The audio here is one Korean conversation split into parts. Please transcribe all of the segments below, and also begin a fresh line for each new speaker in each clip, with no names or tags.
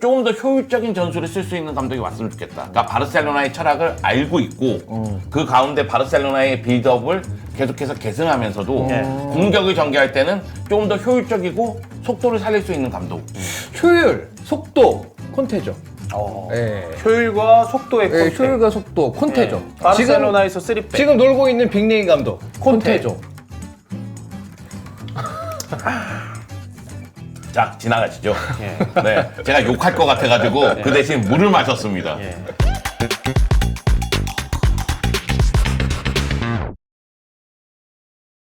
조금 더 효율적인 전술을 쓸 수 있는 감독이 왔으면 좋겠다. 그러니까 바르셀로나의 철학을 알고 있고 그 가운데 바르셀로나의 빌드업을 계속해서 계승하면서도 공격을 전개할 때는 조금 더 효율적이고 속도를 살릴 수 있는 감독.
효율, 속도, 콘테죠. 네.
효율과 속도의
네,
콘테.
효율과 속도, 콘테죠.
바르셀로나에서 3백.
지금 놀고 있는 빅네임 감독, 콘테죠.
자, 지나가시죠.
예.
네, 제가 욕할 것 같아가지고 그 대신 물을 마셨습니다.
예.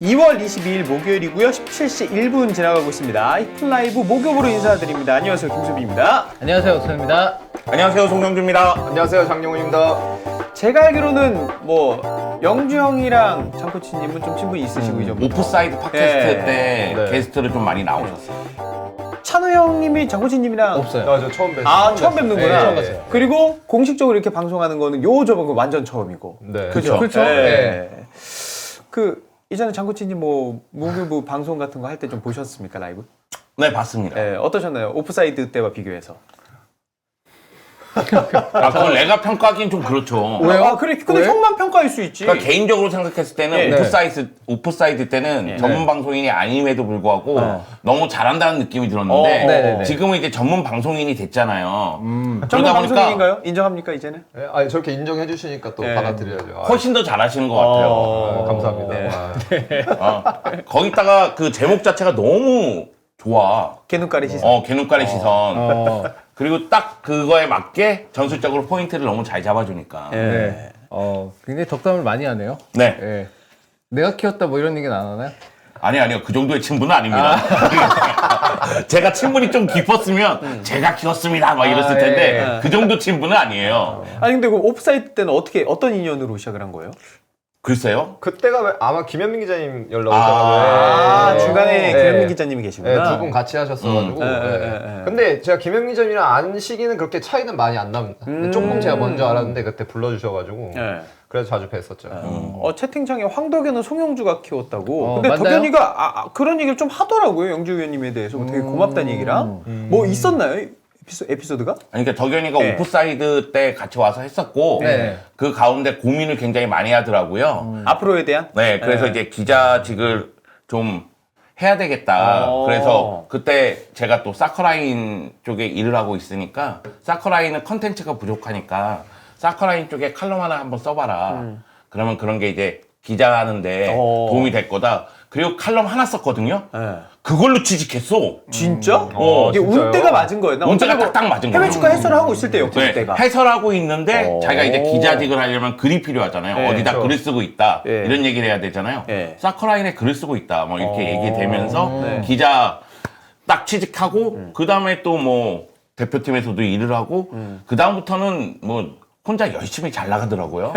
(2월 22일) 목요일이고요. 17시 1분 지나가고 있습니다. 히플라이브 목요일로 인사드립니다. 안녕하세요, 김수빈입니다.
안녕하세요, 오선입니다.
안녕하세요, 송영주입니다.
안녕하세요, 장용훈입니다.
제가 알기로는 뭐 영주 형이랑 장코치님은 좀 친분이 있으시고 이제
오프사이드 팟캐스트
예.
때
네.
게스트로 좀 많이 나오셨어요.
찬우 형님이 장코치님이랑
없어요.
저 처음 뵀어요.
아 처음 뵙는구나.
네, 처음 봤어요.
그리고 공식적으로 이렇게 방송하는 거는 요 저번 완전 처음이고.
네.
그죠?
그렇죠.
네. 그 이전에 장코치님 뭐 무교부 방송 같은 거 할 때 좀 보셨습니까, 라이브?
네, 봤습니다.
네, 어떠셨나요? 오프사이드 때와 비교해서.
아, 그걸 내가 평가하기엔 좀 그렇죠.
왜요?
아, 그래. 근데
왜?
형만 평가할 수 있지.
그러니까 개인적으로 생각했을 때는
예.
오프사이드 때는 전문 방송인이 아님에도 불구하고 너무 잘한다는 느낌이 들었는데
네네네.
지금은 이제 전문 방송인이 됐잖아요.
전문
그러다 보니까
방송인인가요? 인정합니까, 이제는?
네, 아니, 저렇게 인정해 주시니까 또
네.
받아들여야죠. 아,
훨씬 더 잘하시는 것 같아요.
아, 감사합니다.
네.
아,
거기다가 그 제목 자체가 너무 좋아.
개눈가리 시선.
개눈가리 시선. 그리고 딱 그거에 맞게 전술적으로 포인트를 너무 잘 잡아주니까.
예.
네. 굉장히 덕담을 많이 하네요.
네.
네. 내가 키웠다 뭐 이런 얘기는 안 하나요?
아니요. 그 정도의 친분은 아닙니다. 제가 친분이 좀 깊었으면 제가 키웠습니다. 막 이랬을 텐데
예.
그 정도 친분은 아니에요.
아니 근데 그 오프사이드 때는 어떤 인연으로 시작을 한 거예요?
글쎄요.
그때가 아마 김현민 기자님 연락
아,
오셔가지고.
중간에
네.
김현민 기자님이 계시구나.
두 분 같이 하셨어가지고.
네.
근데 제가 김현민 기자님이랑 안 시기는 그렇게 차이는 많이 안 납니다. 근데 조금 제가 먼저 알았는데 그때 불러주셔가지고.
네.
그래서 자주 뵀었죠.
채팅창에 황덕현은 송영주가 키웠다고. 근데
맞나요?
덕현이가 그런 얘기를 좀 하더라고요. 영주 의원님에 대해서 되게 고맙다는 얘기랑. 뭐 있었나요? 에피소드가?
아니, 그러니까 덕현이가
네.
오프사이드 때 같이 와서 했었고
네.
그 가운데 고민을 굉장히 많이 하더라고요.
앞으로에 대한?
네, 그래서
네.
이제 기자직을 좀 해야 되겠다. 그래서 그때 제가 또 사커라인 쪽에 일을 하고 있으니까 사커라인은 컨텐츠가 부족하니까 사커라인 쪽에 칼럼 하나 한번 써봐라. 그러면 그런 게 이제 기자하는데 도움이 될 거다. 그리고 칼럼 하나 썼거든요.
네.
그걸로 취직했어.
진짜? 이게
진짜요?
운때가 맞은 거였나?
운때가
어차피
딱딱 맞은
해외
거예요.
축구 해설을 하고 있을 때였고
네,
그때가.
해설하고 있는데 자기가 이제 기자직을 하려면 글이 필요하잖아요.
네,
어디다
그렇죠.
글을 쓰고 있다.
네.
이런 얘기를 해야 되잖아요.
네.
사커라인에 글을 쓰고 있다. 뭐 이렇게 얘기되면서
네.
기자 딱 취직하고 그 다음에 또 뭐 대표팀에서도 일을 하고 그 다음부터는 뭐 혼자 열심히 잘 나가더라고요.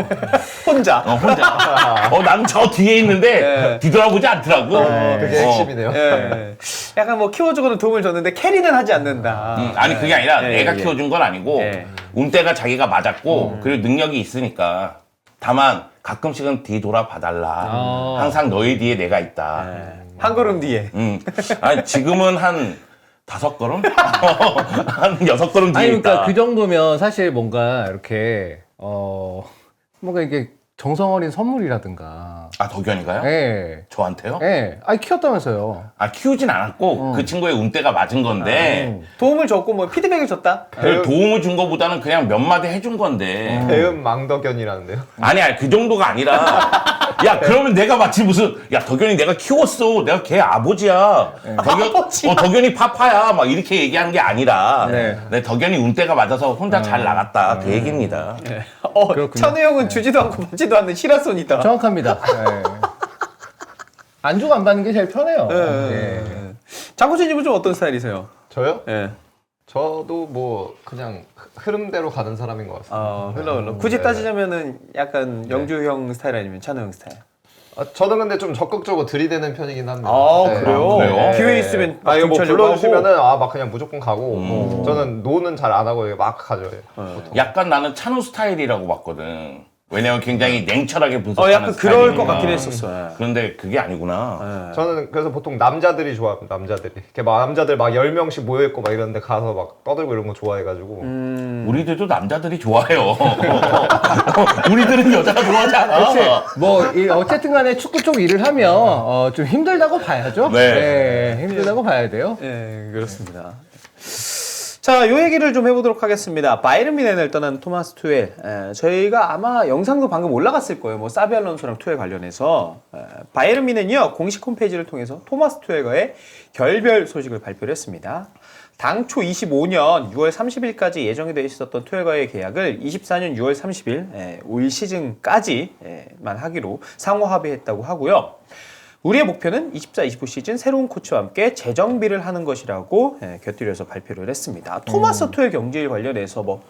혼자.
혼자. 나는 저 뒤에 있는데
네.
뒤돌아보지 않더라고.
그게 핵심이네요.
예. 약간 뭐 키워주고는 도움을 줬는데 캐리는 하지 않는다.
아니 그게 아니라
예,
내가
예.
키워준 건 아니고
예.
운때가 자기가 맞았고 그리고 능력이 있으니까 다만 가끔씩은 뒤돌아 봐달라. 항상 너희 뒤에 내가 있다.
한 걸음 뒤에.
아니 지금은 한 5걸음? 한 6걸음 뒤에
아니 그러니까
있다.
그 정도면 사실 뭔가 이렇게 뭔가 이게 정성 어린 선물이라든가.
아 덕현이가요?
예.
저한테요?
예. 아니 키웠다면서요.
아 키우진 않았고 그 친구의 운때가 맞은 건데
도움을 줬고 뭐 피드백을 줬다.
별 도움을 준 것보다는 그냥 몇 마디 해준 건데
배음 망덕현이라는데요.
아니 그 정도가 아니라 야 그러면 내가 마치 무슨 야 덕현이 내가 키웠어 내가 걔 아버지야 덕현이 파파야 막 이렇게 얘기하는 게 아니라 네, 덕현이 운때가 맞아서 혼자 잘 나갔다 그 얘기입니다.
찬우 형은 주지도 않고 받지도 않는 시라손이다.
정확합니다. 예. 안 주고 안 받는 게 제일 편해요. 예.
장코치님은 좀 어떤 스타일이세요?
저요?
예.
저도 뭐 그냥 흐름대로 가는 사람인 것 같습니다.
흘러. 굳이 따지자면은 약간 영주 형 스타일 아니면 찬우 형 스타일?
저는 근데 좀 적극적으로 들이대는 편이긴 합니다.
그래요?
그래요?
기회 있으면
아, 이거 뭐
경찰려고
불러주시면은 막 그냥 무조건 가고 저는 노는 잘 안 하고 막 가죠.
약간 나는 찬우 스타일이라고 봤거든. 왜냐면 굉장히 냉철하게 분석하는
약간 그럴 것
스타일이니까.
같긴 했었어요.
그런데 그게 아니구나.
예.
저는 그래서 보통 남자들이 좋아합니다. 남자들이. 이렇게 막 남자들 막 10명씩 모여있고 막 이런데 가서 막 떠들고 이런 거 좋아해가지고.
우리들도 남자들이 좋아해요. 우리들은 여자가 좋아하지 않아.
뭐 어쨌든 간에 축구 쪽 일을 하면 좀 힘들다고 봐야죠.
네.
힘들다고 봐야 돼요.
예, 그렇습니다. 자, 요 얘기를 좀 해보도록 하겠습니다. 바이에른 뮌헨을 떠난 토마스 투엘. 저희가 아마 영상도 방금 올라갔을 거예요. 뭐 사비 알론소랑 투엘 관련해서. 바이에른 뮌헨이요, 공식 홈페이지를 통해서 토마스 투엘과의 결별 소식을 발표를 했습니다. 당초 25년 6월 30일까지 예정이 되어 있었던 투엘과의 계약을 24년 6월 30일 올 시즌까지만 하기로 상호 합의했다고 하고요. 우리의 목표는 24-25 시즌 새로운 코치와 함께 재정비를 하는 것이라고 곁들여서 발표를 했습니다. 토마스 투엘 경질 관련해서 뭐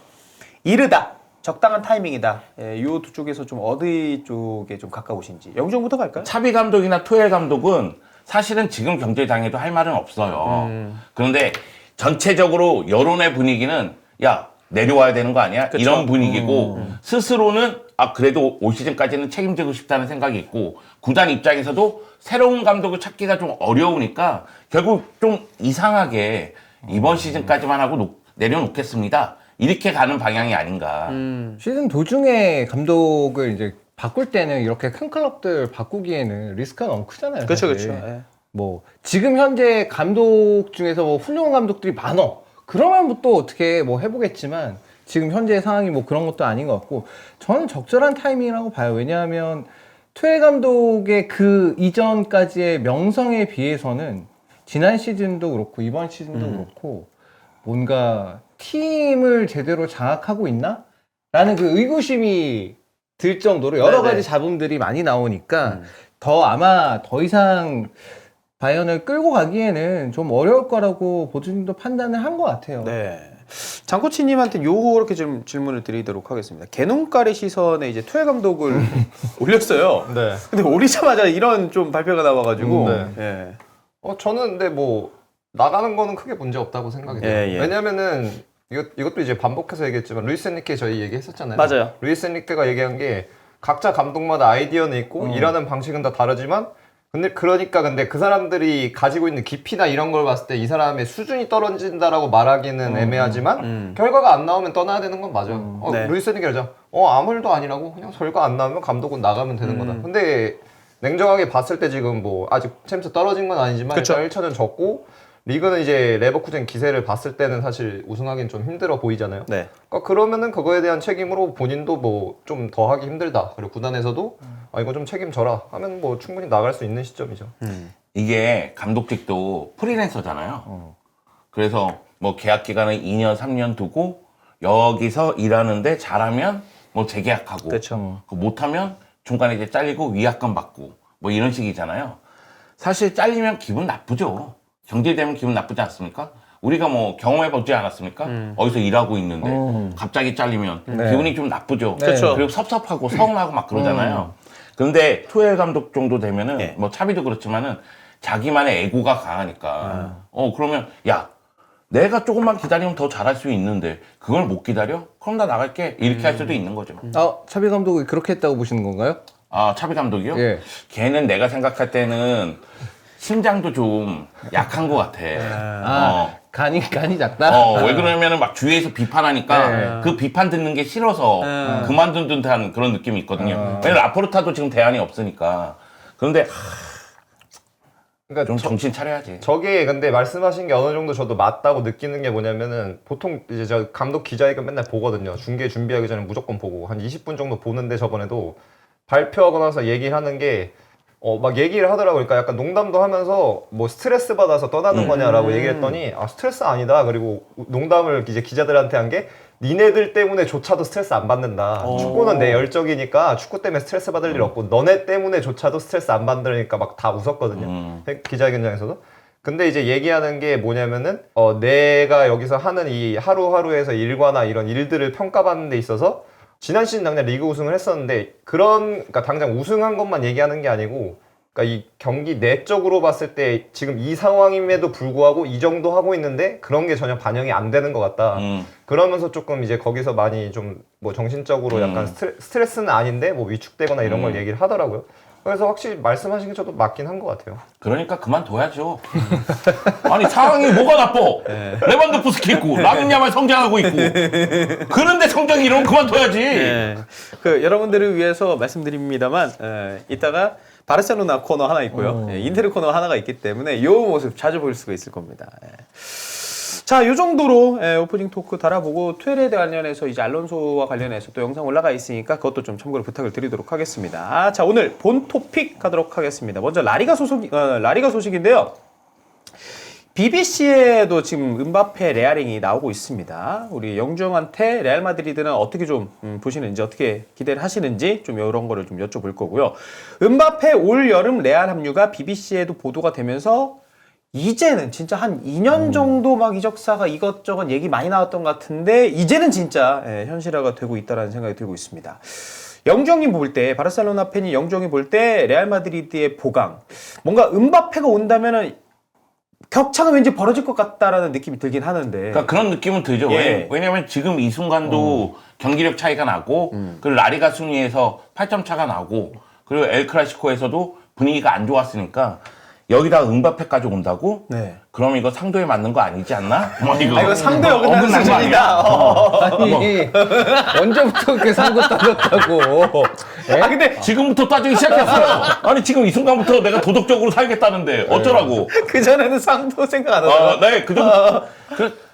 이르다, 적당한 타이밍이다. 이 두 쪽에서 좀 어디 쪽에 좀 가까우신지. 영종부터 갈까요?
차비 감독이나 투엘 감독은 사실은 지금 경질당해도 할 말은 없어요. 그런데 전체적으로 여론의 분위기는 야 내려와야 되는 거 아니야?
그쵸?
이런 분위기고 스스로는 그래도 올 시즌까지는 책임지고 싶다는 생각이 있고 구단 입장에서도 새로운 감독을 찾기가 좀 어려우니까 결국 좀 이상하게 이번 시즌까지만 하고 내려놓겠습니다. 이렇게 가는 방향이 아닌가.
시즌 도중에 감독을 이제 바꿀 때는 이렇게 큰 클럽들 바꾸기에는 리스크가 너무 크잖아요.
그렇죠,
사실.
그렇죠. 예.
뭐 지금 현재 감독 중에서 뭐 훌륭한 감독들이 많어. 그러면 뭐 또 어떻게 뭐 해보겠지만 지금 현재 상황이 뭐 그런 것도 아닌 것 같고 저는 적절한 타이밍이라고 봐요. 왜냐하면 투엘 감독의 그 이전까지의 명성에 비해서는 지난 시즌도 그렇고 이번 시즌도 그렇고 뭔가 팀을 제대로 장악하고 있나? 라는 그 의구심이 들 정도로 여러
네네.
가지 잡음들이 많이 나오니까 더 아마 더 이상 바이언을 끌고 가기에는 좀 어려울 거라고 보주님도 판단을 한 것 같아요.
네. 장코치님한테 요렇게 좀 질문을 드리도록 하겠습니다. 개눈깔의 시선에 이제 투엘 감독을 올렸어요.
네.
근데 오리자마자 이런 좀 발표가 나와가지고.
네.
예.
저는 근데 뭐 나가는 거는 크게 문제 없다고 생각이 돼요.
예, 예.
왜냐면은 이것도 이제 반복해서 얘기했지만 루이스 엔리케 저희 얘기했었잖아요.
맞아요.
루이스 엔리케가 얘기한 게 각자 감독마다 아이디어는 있고 일하는 방식은 다 다르지만 근데 그 사람들이 가지고 있는 깊이나 이런 걸 봤을 때 이 사람의 수준이 떨어진다라고 말하기는 애매하지만 결과가 안 나오면 떠나야 되는 건 맞아요.
네.
루이스 엔리케가 아무 일도 아니라고 그냥 결과 안 나오면 감독은 나가면 되는 거다. 근데 냉정하게 봤을 때 지금 뭐 아직 챔스 떨어진 건 아니지만
그쵸.
일단 1차전 졌고 리그는 이제 레버쿠젠 기세를 봤을 때는 사실 우승하기는 좀 힘들어 보이잖아요.
네.
그러니까 그러면은 그거에 대한 책임으로 본인도 뭐 좀 더 하기 힘들다. 그리고 구단에서도 이거 좀 책임져라 하면 뭐 충분히 나갈 수 있는 시점이죠.
이게 감독직도 프리랜서잖아요. 그래서 뭐 계약 기간을 2년, 3년 두고 여기서 일하는데 잘하면 뭐 재계약하고
그렇죠.
못하면 중간에 이제 잘리고 위약금 받고 뭐 이런 식이잖아요. 사실 잘리면 기분 나쁘죠. 경질되면 기분 나쁘지 않습니까? 우리가 뭐 경험해보지 않았습니까? 어디서 일하고 있는데 갑자기 잘리면
네.
기분이 좀 나쁘죠.
네. 그쵸.
그리고 섭섭하고 서운하고 막 그러잖아요. 근데 투엘 감독 정도 되면은
네.
뭐 차비도 그렇지만은 자기만의 에고가 강하니까 그러면 야 내가 조금만 기다리면 더 잘할 수 있는데 그걸 못 기다려? 그럼 나 나갈게 이렇게 할 수도 있는 거죠.
차비 감독이 그렇게 했다고 보시는 건가요?
차비 감독이요?
예.
걔는 내가 생각할 때는 심장도 좀 약한 것 같아.
간이 작다?
왜 그러냐면은 막 주위에서 비판하니까
네.
그 비판 듣는게 싫어서 그만둔 듯한 그런 느낌이 있거든요. 왜냐면 라포르타도 지금 대안이 없으니까. 그런데
그러니까
좀 정신 차려야지.
저게 근데 말씀하신 게 어느 정도 저도 맞다고 느끼는 게 뭐냐면은 보통 이제 저 감독 기자회견 맨날 보거든요. 중계 준비하기 전에 무조건 보고 한 20분 정도 보는데 저번에도 발표하고 나서 얘기를 하는 게 막 얘기를 하더라고요. 그러니까 약간 농담도 하면서 뭐 스트레스 받아서 떠나는 거냐라고 얘기를 했더니 스트레스 아니다. 그리고 농담을 이제 기자들한테 한 게 니네들 때문에조차도 스트레스 안 받는다. 축구는 내 열정이니까 축구 때문에 스트레스 받을 일 없고 너네 때문에조차도 스트레스 안 받으니까 막 다 웃었거든요. 기자회견장에서도. 근데 이제 얘기하는 게 뭐냐면은 내가 여기서 하는 이 하루하루에서 일과나 이런 일들을 평가받는 데 있어서 지난 시즌 당장 리그 우승을 했었는데 그러니까 당장 우승한 것만 얘기하는 게 아니고 그러니까 이 경기 내적으로 봤을 때 지금 이 상황임에도 불구하고 이 정도 하고 있는데 그런 게 전혀 반영이 안 되는 것 같다. 그러면서 조금 이제 거기서 많이 좀 뭐 정신적으로 약간 스트레스는 아닌데 뭐 위축되거나 이런 걸 얘기를 하더라고요. 그래서 확실히 말씀하신 게 저도 맞긴 한 것 같아요.
그러니까 그만둬야죠. 아니 상황이 뭐가 나빠? 레반도프스키 있고 라민 야말 성장하고 있고 그런데 성장이 이러면 그만둬야지.
예. 그 여러분들을 위해서 말씀드립니다만 이따가 바르셀로나 코너 하나 있고요. 인테르 코너 하나가 있기 때문에 이 모습 자주 볼 수가 있을 겁니다. 자, 요 정도로 오프닝 토크 달아보고 투엘에 관련해서 이제 알론소와 관련해서 또 영상 올라가 있으니까 그것도 좀 참고로 부탁을 드리도록 하겠습니다. 자, 오늘 본 토픽 가도록 하겠습니다. 먼저 라리가 소식인데요. BBC에도 지금 음바페 레알링이 나오고 있습니다. 우리 영주형한테 레알 마드리드는 어떻게 좀 보시는지, 어떻게 기대를 하시는지 좀 이런 거를 좀 여쭤볼 거고요. 음바페 올 여름 레알 합류가 BBC에도 보도가 되면서 이제는 진짜 한 2년 정도 막 이적사가 이것저것 얘기 많이 나왔던 것 같은데 이제는 진짜 현실화가 되고 있다는 생각이 들고 있습니다. 영주형님 볼 때, 바르셀로나 팬이 영주형이 볼 때 레알 마드리드의 보강, 뭔가 음바페가 온다면은 격차가 왠지 벌어질 것 같다라는 느낌이 들긴 하는데.
그러니까 그런 느낌은 들죠.
예.
왜냐면 지금 이 순간도 경기력 차이가 나고 그리고 라리가 순위에서 8점 차가 나고 그리고 엘 클라시코에서도 분위기가 안 좋았으니까 여기다 음바페까지 온다고?
네.
그럼 이거 상도에 맞는 거 아니지 않나? 뭐
이거 상도에 어긋나는
어긋난 거
수준이다.
아니 언제부터 그렇게 상고 따졌다고.
아 근데
지금부터 따지기 시작했어요. 아니 지금 이 순간부터 내가 도덕적으로 살겠다는데 어쩌라고?
그 전에는 상도 생각 안 하다가.
네,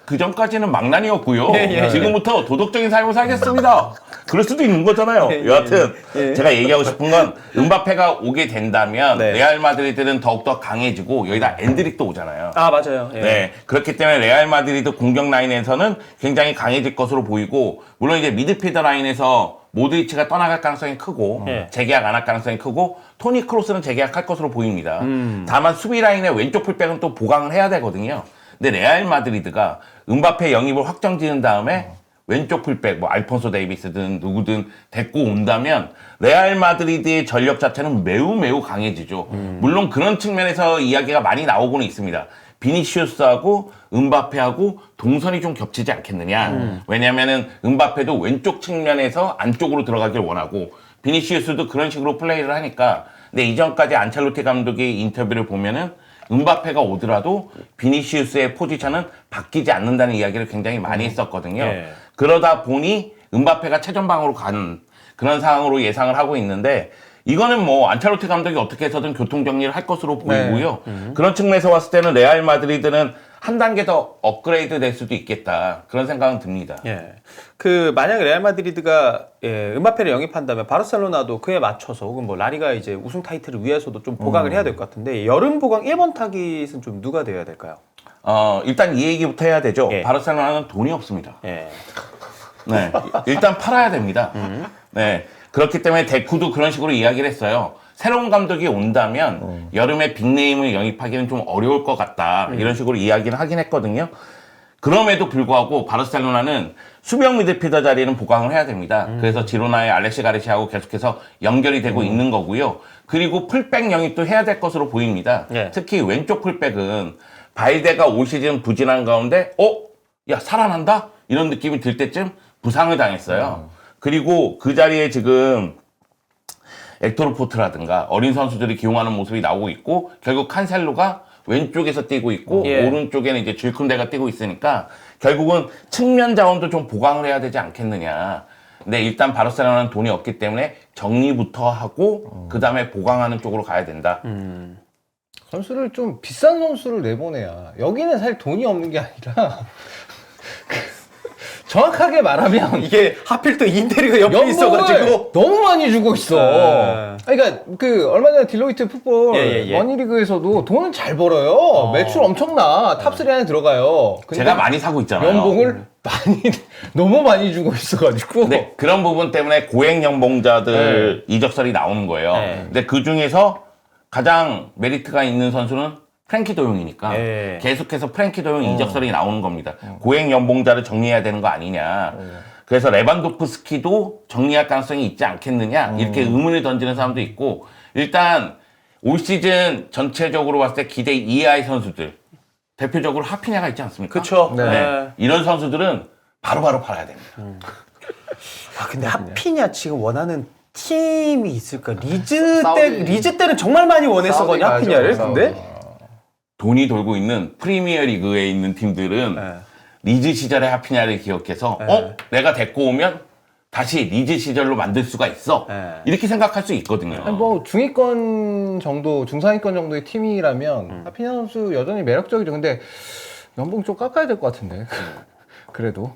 그 전까지는 망난이었고요.
예.
지금부터 도덕적인 삶을 살겠습니다. 그럴 수도 있는 거잖아요. 여하튼 제가 얘기하고 싶은 건 음바페가 오게 된다면
네.
레알 마드리드는 더욱더 강해지고 여기다 엔드릭도 오잖아요.
아 맞아요. 예.
네, 그렇기 때문에 레알 마드리드 공격 라인에서는 굉장히 강해질 것으로 보이고 물론 이제 미드필더 라인에서 모드리치가 떠나갈 가능성이 크고 재계약 안 할 가능성이 크고 토니 크로스는 재계약할 것으로 보입니다. 다만 수비 라인의 왼쪽 풀백은 또 보강을 해야 되거든요. 근데 레알 마드리드가 음바페 영입을 확정 지은 다음에 왼쪽 풀백 뭐 알폰소 데이비스든 누구든 데리고 온다면 레알 마드리드의 전력 자체는 매우 강해지죠. 물론 그런 측면에서 이야기가 많이 나오고는 있습니다. 비니시우스하고 음바페하고 동선이 좀 겹치지 않겠느냐. 왜냐면은 음바페도 왼쪽 측면에서 안쪽으로 들어가길 원하고 비니시우스도 그런 식으로 플레이를 하니까. 근데 이전까지 안첼로티 감독의 인터뷰를 보면은 음바페가 오더라도 비니시우스의 포지션은 바뀌지 않는다는 이야기를 굉장히 많이 했었거든요.
예.
그러다 보니 음바페가 최전방으로 가는 그런 상황으로 예상을 하고 있는데 이거는 뭐 안첼로티 감독이 어떻게 해서든 교통정리를 할 것으로 보이고요. 그런 측면에서 봤을 때는 레알 마드리드는 한 단계 더 업그레이드 될 수도 있겠다. 그런 생각은 듭니다.
예. 그 만약 레알 마드리드가 음바페를 영입한다면 바르셀로나도 그에 맞춰서 혹은 뭐 라리가 이제 우승 타이틀을 위해서도 좀 보강을 해야 될 것 같은데 여름 보강 1번 타깃은 좀 누가 되어야 될까요?
일단 이 얘기부터 해야 되죠.
예.
바르셀로나는 돈이 없습니다.
예.
네. 일단 팔아야 됩니다. 네. 그렇기 때문에 데쿠도 그런 식으로 이야기를 했어요. 새로운 감독이 온다면 여름에 빅네임을 영입하기는 좀 어려울 것 같다. 이런 식으로 이야기를 하긴 했거든요. 그럼에도 불구하고 바르셀로나는 수비형 미드필더 자리는 보강을 해야 됩니다. 그래서 지로나의 알렉시 가르시아하고 계속해서 연결이 되고 있는 거고요. 그리고 풀백 영입도 해야 될 것으로 보입니다.
예.
특히 왼쪽 풀백은 발데가 올 시즌 부진한 가운데 야 살아난다? 이런 느낌이 들 때쯤 부상을 당했어요. 그리고 그 자리에 지금 엑토르 포트라든가 어린 선수들이 기용하는 모습이 나오고 있고 결국 칸셀로가 왼쪽에서 뛰고 있고 오른쪽에는 이제 질쿤데가 뛰고 있으니까 결국은 측면 자원도 좀 보강을 해야 되지 않겠느냐. 근데 일단 바르셀로나는 돈이 없기 때문에 정리부터 하고 그 다음에 보강하는 쪽으로 가야 된다.
선수를 좀 비싼 선수를 내보내야. 여기는 사실 돈이 없는 게 아니라 정확하게 말하면
이게 하필 또 인테리가 옆에
연봉을
있어가지고
너무 많이 주고 있어. 그러니까 그 얼마 전에 딜로이트 풋볼 머니리그에서도 돈을 잘 벌어요. 매출 엄청나. 탑3 안에 들어가요. 근데
제가 많이 사고 있잖아요.
연봉을 너무 많이 주고 있어가지고.
네, 그런 부분 때문에 고액 연봉자들 이적설이 나오는 거예요. 근데 그 중에서 가장 메리트가 있는 선수는 프랭키 도용이니까 계속해서 프랭키 도용 이적설이 나오는 겁니다. 고액 연봉자를 정리해야 되는 거 아니냐. 그래서 레반도프스키도 정리할 가능성이 있지 않겠느냐. 이렇게 의문을 던지는 사람도 있고 일단 올 시즌 전체적으로 봤을 때 기대 이하의 선수들 대표적으로 하피냐가 있지 않습니까?
그쵸.
네.
네.
이런 선수들은 바로바로 팔아야 됩니다.
아 근데 하피냐 지금 원하는 팀이 있을까? 리즈
사우디.
때는 정말 많이 원했었거든요,
사우디
하피냐를.
가야죠,
근데
돈이 돌고 있는 프리미어 리그에 있는 팀들은
네.
리즈 시절의 하피냐를 기억해서
네.
내가 데리고 오면 다시 리즈 시절로 만들 수가 있어.
네.
이렇게 생각할 수 있거든요.
아니, 뭐 중위권 정도, 중상위권 정도의 팀이라면 하피냐 선수 여전히 매력적이죠. 근데 연봉 좀 깎아야 될 것 같은데. 그래도.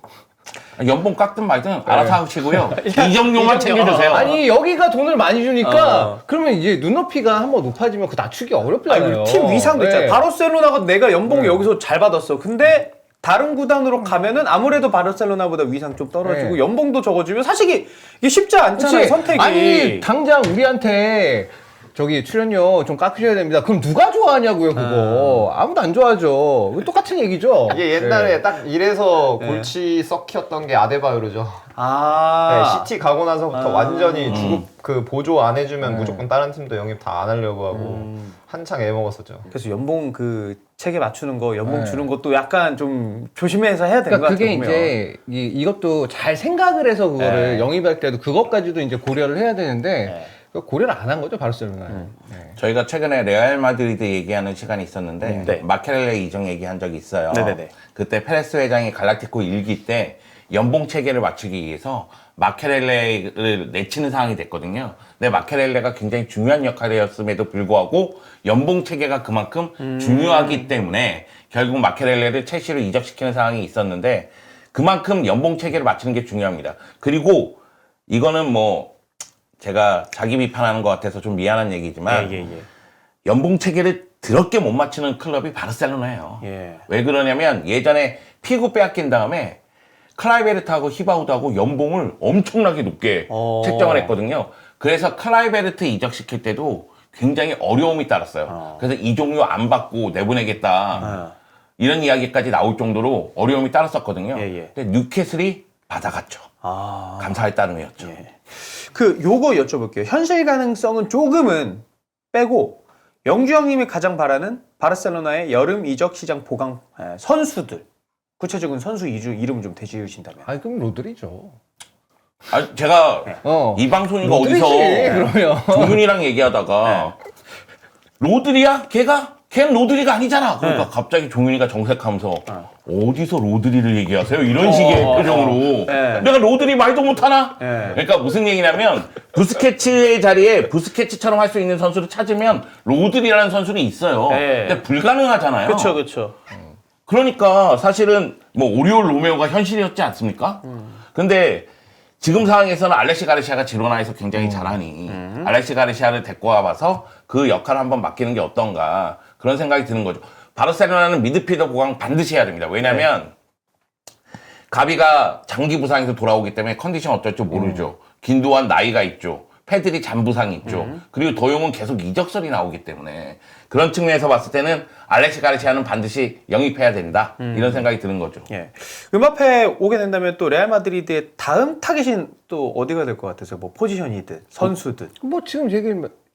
연봉 깎든 말든 알아서 하시고요. 이정료만 챙겨주세요.
아니 여기가 돈을 많이 주니까
어.
그러면 이제 눈높이가 한번 높아지면 그 낮추기
아니,
어렵잖아요.
팀 위상도 있잖아.
네.
바르셀로나가 내가 연봉을 여기서 잘 받았어. 근데 다른 구단으로 가면은 아무래도 바르셀로나보다 위상 좀 떨어지고
네.
연봉도 적어지면 사실 이게 쉽지 않잖아요,
그치?
선택이.
아니 당장 우리한테 저기 출연료 좀 깎으셔야 됩니다. 그럼 누가 좋아하냐고요 그거. 아무도 안 좋아하죠. 똑같은 얘기죠.
이게 옛날에
네.
딱 이래서 골치 썩혔던 게 아데바요르죠.
아.
네, 시티 가고 나서부터 완전히 주급 그 보조 안 해주면 무조건 다른 팀도 영입 다 안 하려고 하고 한창 애먹었었죠.
그래서 연봉 그 체계 맞추는 거, 연봉
네.
주는 것도 약간 좀 조심해서 해야 되는 것
그러니까
같아요.
그게
보면.
이제 이것도 잘 생각을 해서 그거를
네.
영입할 때도 그것까지도 이제 고려를 해야 되는데
네.
그거 고려를 안 한 거죠 바르셀로나. 네.
저희가 최근에 레알 마드리드 얘기하는 시간이 있었는데
네.
마케렐레 이정 얘기한 적이 있어요.
네네네.
그때 페레스 회장이 갈라티코 일기 때 연봉 체계를 맞추기 위해서 마케렐레를 내치는 상황이 됐거든요. 근데 마케렐레가 굉장히 중요한 역할이었음에도 불구하고 연봉 체계가 그만큼 중요하기 때문에 결국 마케렐레를 첼시로 이적시키는 상황이 있었는데 그만큼 연봉 체계를 맞추는 게 중요합니다. 그리고 이거는 뭐 제가 자기 비판하는 것 같아서 좀 미안한 얘기지만
예.
연봉 체계를 더럽게 못 맞추는 클럽이 바르셀로나예요.
예.
왜 그러냐면 예전에 피구 빼앗긴 다음에 클라이베르트하고 히바우드하고 연봉을 엄청나게 높게 책정을 했거든요. 그래서 클라이베르트 이적시킬 때도 굉장히 어려움이 따랐어요. 그래서 이종류 안 받고 내보내겠다. 이런 이야기까지 나올 정도로 어려움이 따랐었거든요.
예.
근데 뉴캐슬이 받아갔죠.
아.
감사할 따름이었죠.
예. 그 요거 여쭤볼게요. 현실 가능성은 조금은 빼고 영주 형님이 가장 바라는 바르셀로나의 여름 이적 시장 보강 선수들 구체적인 선수 이름 좀 대지으신다면.
아니 그럼 로드리죠.
아, 제가 이 방송인가
로드리지,
어디서
그러면.
종윤이랑 얘기하다가 로드리야? 걔는 로드리가 아니잖아. 그러니까 갑자기 종윤이가 정색하면서 어디서 로드리를 얘기하세요? 이런 식의 표정으로 내가 로드리 말도 못하나? 그러니까 무슨 얘기냐면 부스케츠의 자리에 부스케츠처럼 할 수 있는 선수를 찾으면 로드리라는 선수는 있어요. 근데 불가능하잖아요.
그렇죠.
그러니까 사실은 뭐 오리올 로메오가 현실이었지 않습니까? 근데 지금 상황에서는 알렉시 가르시아가 지로나에서 굉장히 잘하니 알렉시 가르시아를 데리고 와봐서 그 역할을 한번 맡기는 게 어떤가 그런 생각이 드는 거죠. 바르셀로나는 미드필더 보강 반드시 해야 됩니다. 왜냐면 가비가 장기 부상에서 돌아오기 때문에 컨디션 어떨 줄 모르죠. 긴도한 나이가 있죠. 패들이 잔부상이 있죠. 그리고 도용은 계속 이적설이 나오기 때문에 그런 측면에서 봤을 때는 알렉시 가르시아는 반드시 영입해야 된다. 이런 생각이 드는 거죠.
예. 음바페 오게 된다면 또 레알 마드리드의 다음 타겟인 또 어디가 될 것 같아서 뭐 포지션이든 선수든.
뭐 지금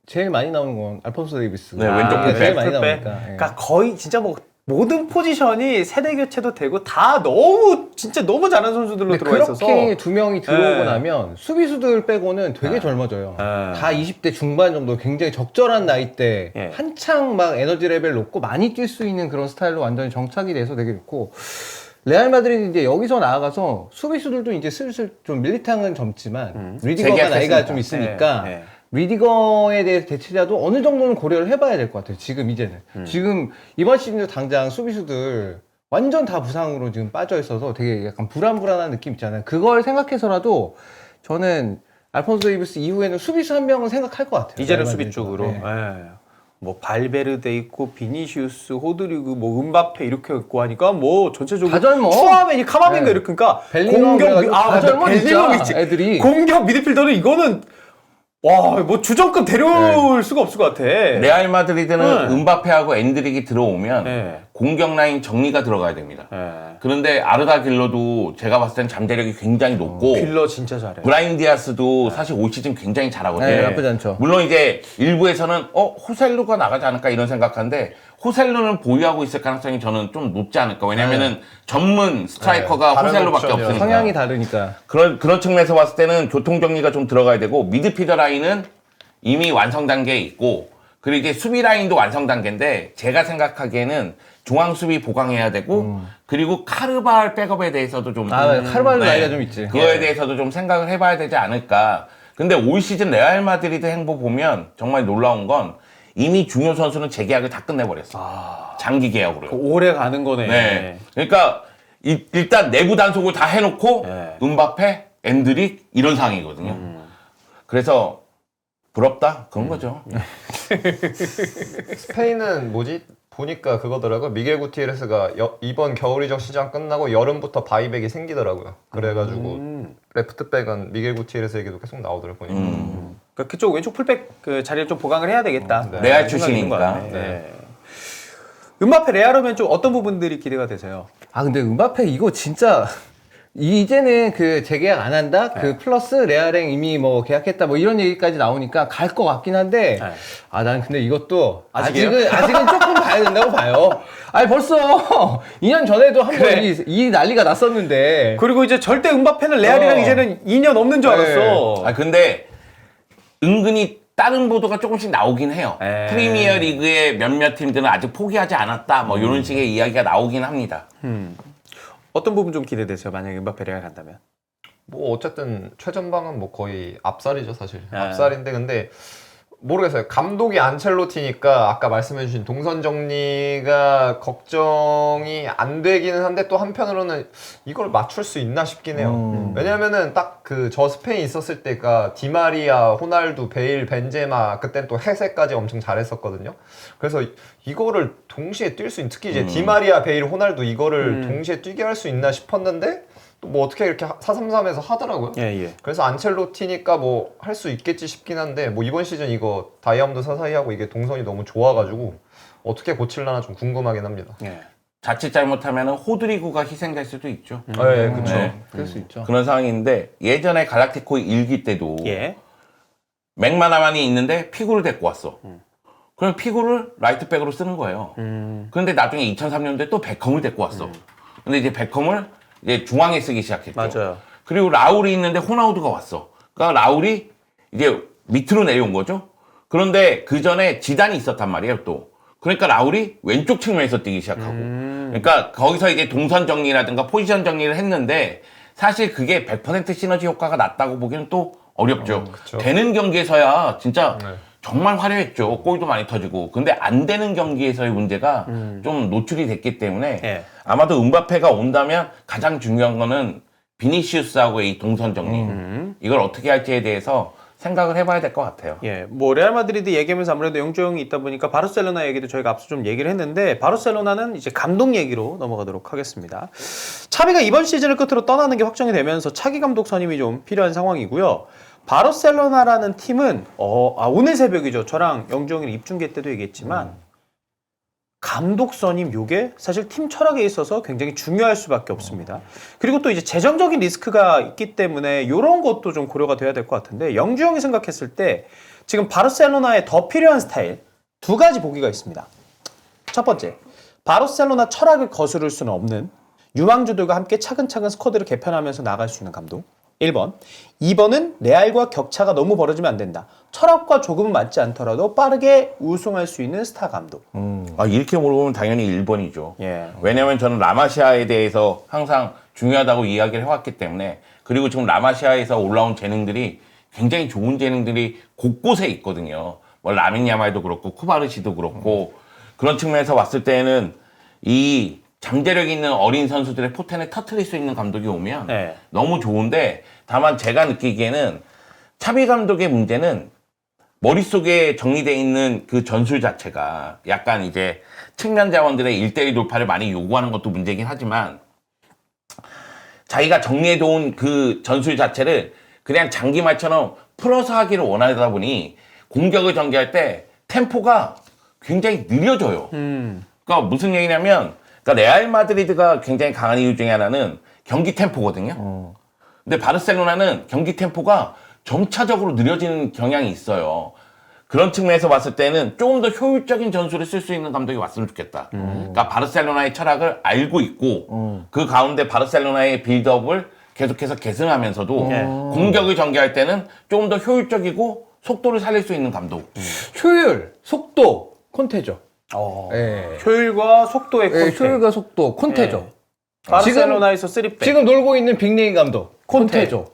제일 많이 나오는 건 알폰소 데이비스.
네, 왼쪽 풀백.
제일 많이
풀백.
나오니까. 예.
그러니까 거의 진짜 뭐 모든 포지션이 세대 교체도 되고 다 너무 진짜 너무 잘하는 선수들로
근데
들어와 있어서.
그렇게 두 명이 들어오고
네.
나면 수비수들 빼고는 되게 젊어져요. 다 20대 중반 정도 굉장히 적절한 나이대
예.
한창 막 에너지 레벨 높고 많이 뛸 수 있는 그런 스타일로 완전히 정착이 돼서 되게 좋고 레알 마드리드 이제 여기서 나아가서 수비수들도 이제 슬슬 좀 밀리탕은 젊지만 리디거가
재계약했으니까.
나이가 좀 있으니까
예.
리디거에 대해서 대체자도 어느 정도는 고려를 해봐야 될 것 같아요. 지금 이제는. 지금 이번 시즌도 당장 수비수들 완전 다 부상으로 지금 빠져 있어서 되게 약간 불안한 느낌 있잖아요. 그걸 생각해서라도 저는 알폰소 데이비스 이후에는 수비수 한 명은 생각할 것 같아요.
이제는
레알
수비
마드리드가.
쪽으로.
네.
예. 뭐 발베르데 있고 비니시우스, 호드리그, 뭐 음바페 이렇게 있고 하니까 뭐 전체적으로
다 젊어.
추아메니, 카마빈가
네.
이렇게 그러니까
벨링엄 그래가지고 다
맞다.
젊어,
벨링엄
진짜,
있지.
애들이.
공격 미드필더는 이거는 와, 뭐 주전급 데려올 수가 없을 것 같아.
레알 마드리드는
네.
음바페하고 엔드릭이 들어오면
네.
공격 라인 정리가 들어가야 됩니다.
예.
그런데 아르다 길러도 제가 봤을 땐 잠재력이 굉장히 높고
필러 진짜 잘해.
브라임 디아스도 사실 올 시즌 굉장히 잘하거든요.
네, 나쁘지 않죠.
물론 이제 일부에서는 호셀루가 나가지 않을까 이런 생각하는데 호셀루는 보유하고 있을 가능성이 저는 좀 높지 않을까. 왜냐면은 전문 스트라이커가
다른
호셀루밖에
옵션이라.
없으니까.
성향이 다르니까.
그런 측면에서 봤을 때는 교통 정리가 좀 들어가야 되고 미드필더 라인은 이미 완성 단계에 있고 그리고 이제 수비 라인도 완성 단계인데 제가 생각하기에는 중앙 수비 보강해야 되고 그리고 카르발 백업에 대해서도 좀
카르발도 나이가 좀 있지.
그거에 대해서도 좀 생각을 해봐야 되지 않을까. 근데 올 시즌 레알 마드리드 행보 보면 정말 놀라운 건 이미 중요 선수는 재계약을 다 끝내버렸어. 장기 계약으로요.
오래 가는 거네.
네. 그러니까 일단 내부 단속을 다 해놓고
네.
은바페, 엔드릭 이런 상황이거든요. 그래서 부럽다 그런 거죠.
스페인은 뭐지? 보니까 그거더라고. 미겔 구티에레스가 이번 겨울 이적 시장 끝나고 여름부터 바이백이 생기더라고요. 그래가지고 레프트백은 미겔 구티에레스에게도 계속 나오더라고요. 보니까.
그러니까 그쪽 왼쪽 풀백 그 자리를 좀 보강을 해야 되겠다.
네.
레알
생각이 있는 것
출신이니까.
같네. 네. 음바페 레알하면 좀 어떤 부분들이 기대가 되세요?
근데 음바페 이거 진짜 이제는 그 재계약 안 한다? 그 플러스 레알행 이미 뭐 계약했다 뭐 이런 얘기까지 나오니까 갈 것 같긴 한데
네.
난 근데 이것도
아직이에요?
아직은 조금 봐야 된다고 봐요. 벌써 2년 전에도 한 번
그래.
이 난리가 났었는데
그리고 이제 절대 음바페는 레알이랑 이제는 2년 없는 줄 알았어.
근데 은근히 다른 보도가 조금씩 나오긴 해요.
에이.
프리미어 리그의 몇몇 팀들은 아직 포기하지 않았다. 뭐 이런 식의 이야기가 나오긴 합니다.
어떤 부분 좀 기대되세요? 만약에 음바페 레알 간다면?
뭐 어쨌든 최전방은 뭐 거의 압살이죠 사실.
네.
압살인데 근데 모르겠어요. 감독이 안첼로티니까 아까 말씀해주신 동선 정리가 걱정이 안 되기는 한데 또 한편으로는 이걸 맞출 수 있나 싶긴 해요. 왜냐면은 딱 그 저 스페인 있었을 때가 디마리아, 호날두, 베일, 벤제마 그땐 또 헤세까지 엄청 잘했었거든요. 그래서 이거를 동시에 뛸 수 있는 특히 이제 디마리아, 베일, 호날두 이거를 동시에 뛰게 할 수 있나 싶었는데 또 뭐 어떻게 이렇게 4-3-3에서 하더라고요.
예.
그래서 안첼로티니까 뭐 할 수 있겠지 싶긴 한데 뭐 이번 시즌 이거 다이아몬드 사사이 하고 이게 동선이 너무 좋아가지고 어떻게 고칠라나 좀 궁금하긴 합니다.
예.
자칫 잘못하면 호드리구가 희생될 수도 있죠.
네, 그렇죠.
네.
그럴 수 있죠.
그런 상황인데 예전에 갈락티코 일기 때도
예.
맥마나만이 있는데 피구를 데리고 왔어. 그럼 피구를 라이트백으로 쓰는 거예요. 그런데 나중에 2003년도에 또 베컴을 데리고 왔어. 근데 이제 베컴을 이제 중앙에 쓰기 시작했죠.
맞아요.
그리고 라울이 있는데 호나우두가 왔어. 그러니까 라울이 이제 밑으로 내려온 거죠. 그런데 그 전에 지단이 있었단 말이에요, 또. 그러니까 라울이 왼쪽 측면에서 뛰기 시작하고. 그러니까 거기서 이제 동선 정리라든가 포지션 정리를 했는데 사실 그게 100% 시너지 효과가 났다고 보기는 또 어렵죠.
그쵸.
되는 경기에서야 진짜
네.
정말 화려했죠. 골도 많이 터지고. 근데 안 되는 경기에서의 문제가 좀 노출이 됐기 때문에
예.
아마도 음바페가 온다면 가장 중요한 거는 비니시우스하고의 이 동선 정리. 이걸 어떻게 할지에 대해서 생각을 해봐야 될 것 같아요.
예, 뭐 레알 마드리드 얘기하면서 아무래도 영조 형이 있다 보니까 바르셀로나 얘기도 저희가 앞서 좀 얘기를 했는데 바르셀로나는 이제 감독 얘기로 넘어가도록 하겠습니다. 차비가 이번 시즌을 끝으로 떠나는 게 확정이 되면서 차기 감독 선임이 좀 필요한 상황이고요. 바르셀로나라는 팀은 오늘 새벽이죠. 저랑 영조 형이 입중계 때도 얘기했지만 감독 선임 요게 사실 팀 철학에 있어서 굉장히 중요할 수밖에 없습니다. 그리고 또 이제 재정적인 리스크가 있기 때문에 이런 것도 좀 고려가 돼야 될 것 같은데 영주 형이 생각했을 때 지금 바르셀로나에 더 필요한 스타일 두 가지 보기가 있습니다. 첫 번째, 바르셀로나 철학을 거스를 수는 없는 유망주들과 함께 차근차근 스쿼드를 개편하면서 나갈 수 있는 감독. 1번. 2번은 레알과 격차가 너무 벌어지면 안 된다. 철학과 조금은 맞지 않더라도 빠르게 우승할 수 있는 스타 감독.
이렇게 물어보면 당연히 1번이죠.
예.
왜냐면 저는 라마시아에 대해서 항상 중요하다고 이야기를 해왔기 때문에 그리고 지금 라마시아에서 올라온 재능들이 굉장히 좋은 재능들이 곳곳에 있거든요. 뭐 라민 야말도 그렇고 쿠바르시도 그렇고 그런 측면에서 봤을 때는 이 잠재력 있는 어린 선수들의 포텐을 터트릴 수 있는 감독이 오면
네.
너무 좋은데 다만 제가 느끼기에는 차비 감독의 문제는 머릿속에 정리되어 있는 그 전술 자체가 약간 이제 측면 자원들의 1대1 돌파를 많이 요구하는 것도 문제긴 하지만 자기가 정리해놓은 그 전술 자체를 그냥 장기말처럼 풀어서 하기를 원하다 보니 공격을 전개할 때 템포가 굉장히 느려져요. 그러니까 무슨 얘기냐면, 그러니까 레알 마드리드가 굉장히 강한 이유 중에 하나는 경기 템포거든요. 근데 바르셀로나는 경기 템포가 점차적으로 느려지는 경향이 있어요. 그런 측면에서 봤을 때는 조금 더 효율적인 전술을 쓸 수 있는 감독이 왔으면 좋겠다. 그러니까 바르셀로나의 철학을 알고 있고 그 가운데 바르셀로나의 빌드업을 계속해서 계승하면서도 공격을 전개할 때는 조금 더 효율적이고 속도를 살릴 수 있는 감독.
효율, 속도, 콘테죠. 예.
효율과 속도의
예,
콘테.
효율과 속도, 콘테죠.
바르셀로나에서 3백.
지금 놀고 있는 빅네임 감독, 콘테죠.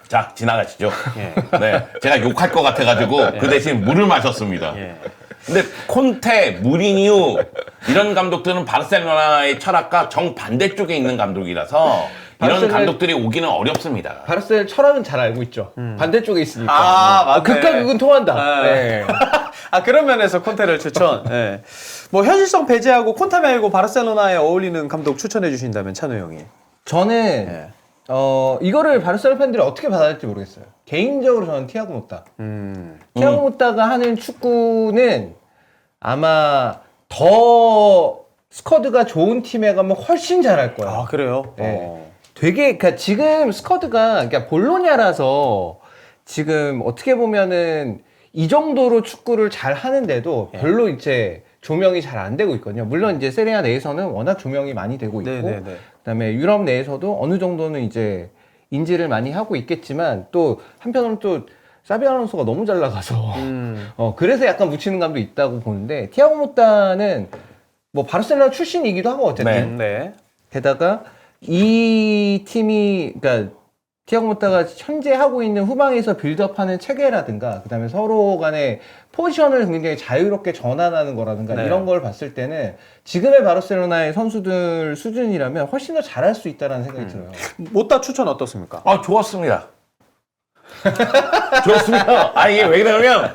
자, 지나가시죠. 네. 제가 욕할 것 같아가지고 그 대신 물을 마셨습니다. 근데 콘테, 무리뉴 이런 감독들은 바르셀로나의 철학과 정반대쪽에 있는 감독이라서 이런
바르셀로나-
감독들이 오기는 어렵습니다.
바르셀 철학은 잘 알고 있죠. 반대쪽에 있으니까.
아, 맞네.
극과 극은 통한다.
네.
네.
아, 그런 면에서 콘테를 추천. 예. 뭐 현실성 배제하고 콘테 말고 바르셀로나에 어울리는 감독 추천해 주신다면 찬우 형이.
저는
예.
이거를 바르셀로나 팬들이 어떻게 받아들일지 모르겠어요. 개인적으로 저는 티아고 모타. 티아고 모타가 하는 축구는 아마 더 스쿼드가 좋은 팀에 가면 훨씬 잘할 거예요.
아, 그래요?
네. 되게 그러니까 지금 스쿼드가 그러니까 볼로냐라서 지금 어떻게 보면은 이 정도로 축구를 잘 하는데도 별로 이제 조명이 잘 안 되고 있거든요. 물론 이제 세리아 내에서는 워낙 조명이 많이 되고 있고,
네네네.
그다음에 유럽 내에서도 어느 정도는 이제 인지를 많이 하고 있겠지만 또 한편으로는 또 사비 알론소가 너무 잘 나가서 그래서 약간 묻히는 감도 있다고 보는데 티아고 모타는 뭐 바르셀로나 출신이기도 하고 어쨌든
네.
게다가 이 팀이 그러니까 티아고 모타가 현재 하고 있는 후방에서 빌드업하는 체계라든가 그다음에 서로 간의 포지션을 굉장히 자유롭게 전환하는 거라든가
네.
이런 걸 봤을 때는 지금의 바르셀로나의 선수들 수준이라면 훨씬 더 잘할 수 있다는 생각이 들어요.
모타 추천 어떻습니까?
아, 좋았습니다. 좋습니다. 아, 이게 왜 그러냐면,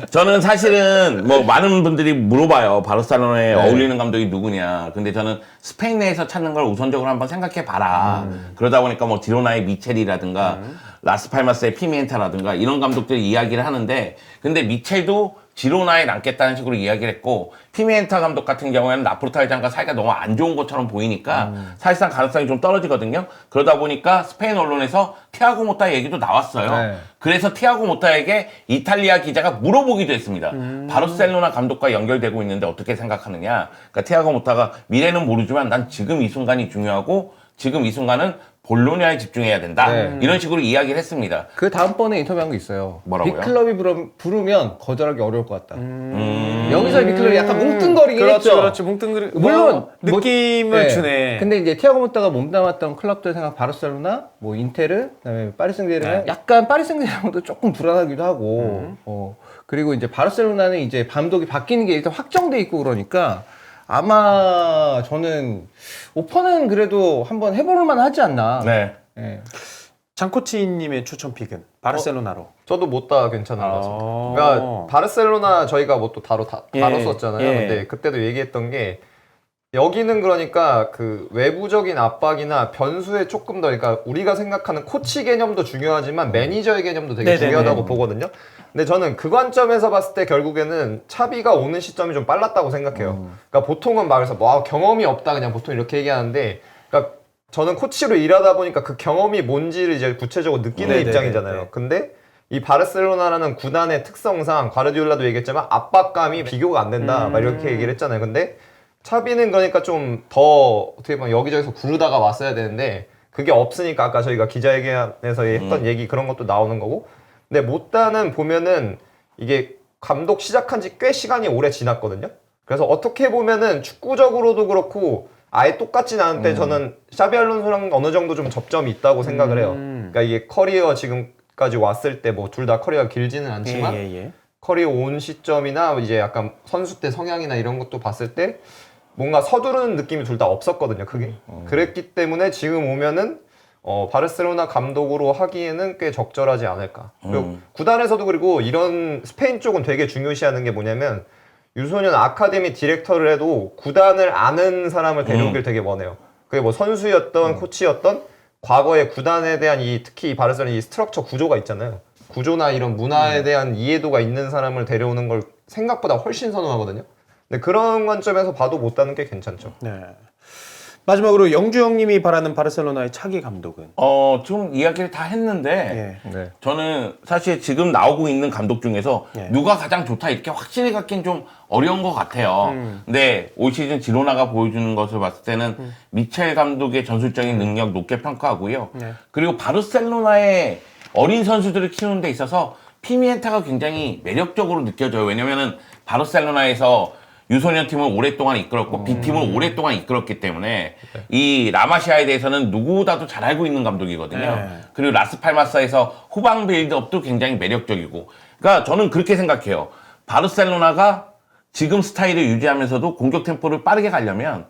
저는 사실은 뭐 많은 분들이 물어봐요. 바르셀로나에 어울리는 감독이 누구냐. 근데 저는 스페인 내에서 찾는 걸 우선적으로 한번 생각해 봐라. 그러다 보니까 뭐 지로나의 미첼이라든가, 라스팔마스의 피미엔타라든가 이런 감독들이 이야기를 하는데, 근데 미첼도 지로나에 남겠다는 식으로 이야기를 했고, 피미엔타 감독 같은 경우에는 나폴리타장과 사이가 너무 안 좋은 것처럼 보이니까 사실상 가능성이 좀 떨어지거든요. 그러다 보니까 스페인 언론에서 티아고 모타 얘기도 나왔어요.
네.
그래서 티아고 모타에게 이탈리아 기자가 물어보기도 했습니다. 바르셀로나 감독과 연결되고 있는데 어떻게 생각하느냐. 그러니까 티아고 모타가 미래는 모르지만 난 지금 이 순간이 중요하고 지금 이 순간은 볼로냐에 집중해야 된다.
네.
이런 식으로 이야기를 했습니다.
그 다음번에 인터뷰한 거 있어요.
뭐라고요?
빅클럽이 부르면 거절하기 어려울 것 같다. 여기서 빅클럽이 약간 뭉뚱거리긴 했죠.
그렇죠. 뭉뚱그리.
물론
느낌을
네.
주네.
근데 이제 티아고 모타가 몸담았던 클럽들 생각 바르셀로나, 뭐 인테르, 그다음에 파리 생제르맹, 약간 파리 생제르맹도 조금 불안하기도 하고, 그리고 이제 바르셀로나는 이제 감독이 바뀌는 게 일단 확정돼 있고 그러니까 아마 저는 오퍼는 그래도 한번 해볼만 하지 않나.
네.
예.
장코치님의 추천 픽은 바르셀로나로.
저도 못다 괜찮은 것 같습니다. 그러니까 바르셀로나 저희가 뭐 또 다뤘었잖아요.
예.
근데 그때도 얘기했던 게 여기는 그러니까 그 외부적인 압박이나 변수에 조금 더 그러니까 우리가 생각하는 코치 개념도 중요하지만 매니저의 개념도 되게
네네네.
중요하다고 보거든요. 근데 저는 그 관점에서 봤을 때 결국에는 차비가 오는 시점이 좀 빨랐다고 생각해요. 그러니까 보통은 말해서 뭐 아, 경험이 없다 그냥 보통 이렇게 얘기하는데 그러니까 저는 코치로 일하다 보니까 그 경험이 뭔지를 이제 구체적으로 느끼는
네네네네.
입장이잖아요. 근데 이 바르셀로나라는 구단의 특성상 과르디올라도 얘기했지만 압박감이 비교가 안 된다 막 이렇게 얘기를 했잖아요. 근데 차비는 그러니까 좀 더 어떻게 보면 여기저기서 구르다가 왔어야 되는데 그게 없으니까 아까 저희가 기자회견에서 했던 얘기 그런 것도 나오는 거고 근데 모타는 보면은 이게 감독 시작한 지 꽤 시간이 오래 지났거든요. 그래서 어떻게 보면은 축구적으로도 그렇고 아예 똑같진 않은데 저는 샤비 알론소랑 어느 정도 좀 접점이 있다고 생각을 해요. 그러니까 이게 커리어 지금까지 왔을 때 뭐 둘 다 커리어가 길지는 않지만
예.
커리어 온 시점이나 이제 약간 선수 때 성향이나 이런 것도 봤을 때 뭔가 서두르는 느낌이 둘 다 없었거든요. 그게 그랬기 때문에 지금 오면은 바르셀로나 감독으로 하기에는 꽤 적절하지 않을까. 그리고 구단에서도 그리고 이런 스페인 쪽은 되게 중요시하는 게 뭐냐면 유소년 아카데미 디렉터를 해도 구단을 아는 사람을 데려오길 되게 원해요. 그게 뭐 선수였던 코치였던 과거의 구단에 대한 이 특히 이 바르셀로나 이 스트럭처 구조가 있잖아요. 구조나 이런 문화에 대한 이해도가 있는 사람을 데려오는 걸 생각보다 훨씬 선호하거든요. 근데 그런 관점에서 봐도 못다는 게 괜찮죠.
네. 마지막으로 영주 형님이 바라는 바르셀로나의 차기 감독은?
좀 이야기를 다 했는데
예.
네.
저는 사실 지금 나오고 있는 감독 중에서
예.
누가 가장 좋다 이렇게 확실히 갖긴 좀 어려운 것 같아요. 근데 올 시즌 지로나가 보여주는 것을 봤을 때는 미첼 감독의 전술적인 능력 높게 평가하고요.
네.
그리고 바르셀로나의 어린 선수들을 키우는 데 있어서 피미엔타가 굉장히 매력적으로 느껴져요. 왜냐면은 바르셀로나에서 유소년 팀을 오랫동안 이끌었고 B팀을 오랫동안 이끌었기 때문에 이 라마시아에 대해서는 누구보다도 잘 알고 있는 감독이거든요.
네.
그리고 라스팔마스에서 후방 빌드업도 굉장히 매력적이고, 그러니까 저는 그렇게 생각해요. 바르셀로나가 지금 스타일을 유지하면서도 공격 템포를 빠르게 가려면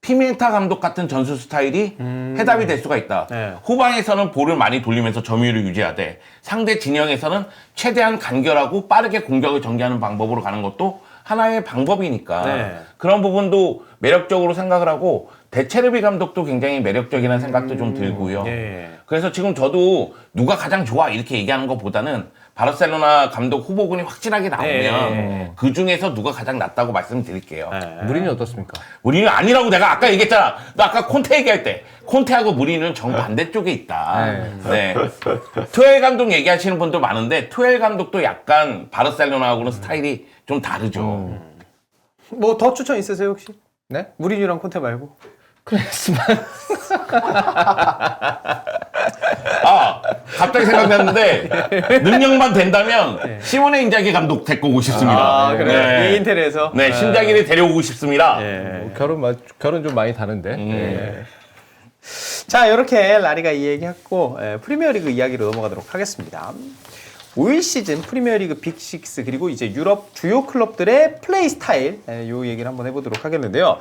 피멘타 감독 같은 전술 스타일이 해답이 될 수가 있다.
네.
후방에서는 볼을 많이 돌리면서 점유율을 유지하되 상대 진영에서는 최대한 간결하고 빠르게 공격을 전개하는 방법으로 가는 것도 하나의 방법이니까
네.
그런 부분도 매력적으로 생각을 하고 데체르비 감독도 굉장히 매력적이라는 생각도 좀 들고요.
예.
그래서 지금 저도 누가 가장 좋아 이렇게 얘기하는 것보다는 바르셀로나 감독 후보군이 확실하게 나오면
네.
그 중에서 누가 가장 낫다고 말씀드릴게요.
네.
무리는 어떻습니까?
무리는 아니라고 내가 아까 얘기했잖아. 나 아까 콘테 얘기할 때 콘테하고 무리는 정반대쪽에 있다. 네. 투엘 감독 얘기하시는 분들 많은데 투엘 감독도 약간 바르셀로나하고는 스타일이 좀 다르죠.
뭐 더 추천 있으세요 혹시?
네?
무리뉴랑 콘테 말고?
크리스만.
아, 갑자기 생각났는데 능력만 된다면 시모네 인자기 감독 데리고 오고 싶습니다.
아, 그래요?
네.
이인텔에서?
네, 신자기를 데려오고 싶습니다.
예.
결혼 좀 많이 다른데. 네.
자, 이렇게 라리가 이야기했고 프리미어리그 이야기로 넘어가도록 하겠습니다. 올 시즌 프리미어리그 빅6 그리고 이제 유럽 주요 클럽들의 플레이 스타일 요 얘기를 한번 해보도록 하겠는데요.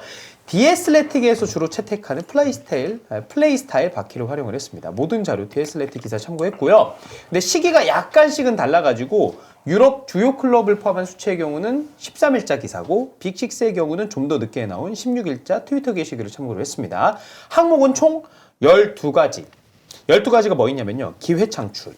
디애슬레틱에서 주로 채택하는 플레이 스타일 바퀴를 활용을 했습니다. 모든 자료 디애슬레틱 기사 참고했고요. 근데 시기가 약간씩은 달라가지고 유럽 주요 클럽을 포함한 수치의 경우는 13일자 기사고 빅6의 경우는 좀 더 늦게 나온 16일자 트위터 게시글을 참고를 했습니다. 항목은 총 12가지. 12가지가 뭐 있냐면요. 기회 창출.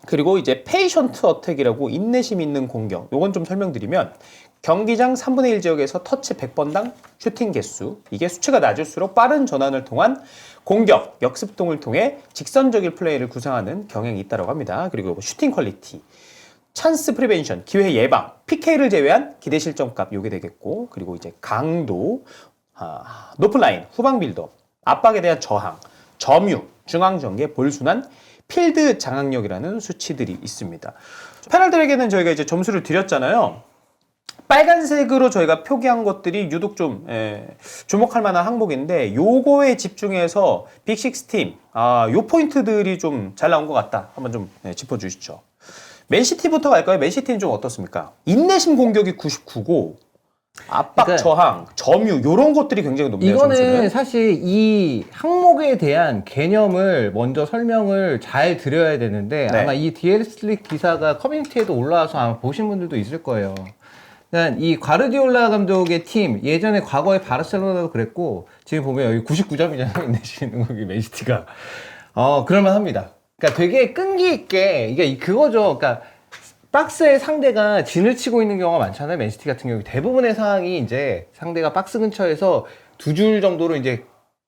그리고 이제 페이션트 어택이라고 인내심 있는 공격. 요건 좀 설명드리면 경기장 3분의 1 지역에서 터치 100번당 슈팅 개수. 이게 수치가 낮을수록 빠른 전환을 통한 공격, 역습동을 통해 직선적인 플레이를 구상하는 경향이 있다고 합니다. 그리고 슈팅 퀄리티, 찬스 프리벤션, 기회 예방, PK를 제외한 기대 실점값 요게 되겠고, 그리고 이제 강도, 높은 라인, 후방 빌드업, 압박에 대한 저항, 점유, 중앙 전개, 볼 순환, 필드 장악력이라는 수치들이 있습니다. 패널들에게는 저희가 이제 점수를 드렸잖아요. 빨간색으로 저희가 표기한 것들이 유독 좀 주목할 만한 항목인데 요거에 집중해서 빅6 팀, 요 포인트들이 좀 잘 나온 것 같다. 한번 좀 짚어주시죠. 맨시티부터 갈까요? 맨시티는 좀 어떻습니까? 인내심 공격이 99고 압박,
그러니까
저항, 점유 요런 것들이 굉장히 높네요.
이거는
점수는.
사실 이 항목에 대한 개념을 먼저 설명을 잘 드려야 되는데
네.
아마 이 디엘슬릭 기사가 커뮤니티에도 올라와서 아마 보신 분들도 있을 거예요. 그러니까 이 과르디올라 감독의 팀 예전에 과거에 바르셀로나도 그랬고 지금 보면 여기 99점이잖아요. 인내시는 거기 맨시티가 그럴만합니다. 그러니까 되게 끈기 있게 이게 그거죠. 그러니까 박스의 상대가 진을 치고 있는 경우가 많잖아요. 맨시티 같은 경우 대부분의 상황이 이제 상대가 박스 근처에서 두 줄 정도로 이제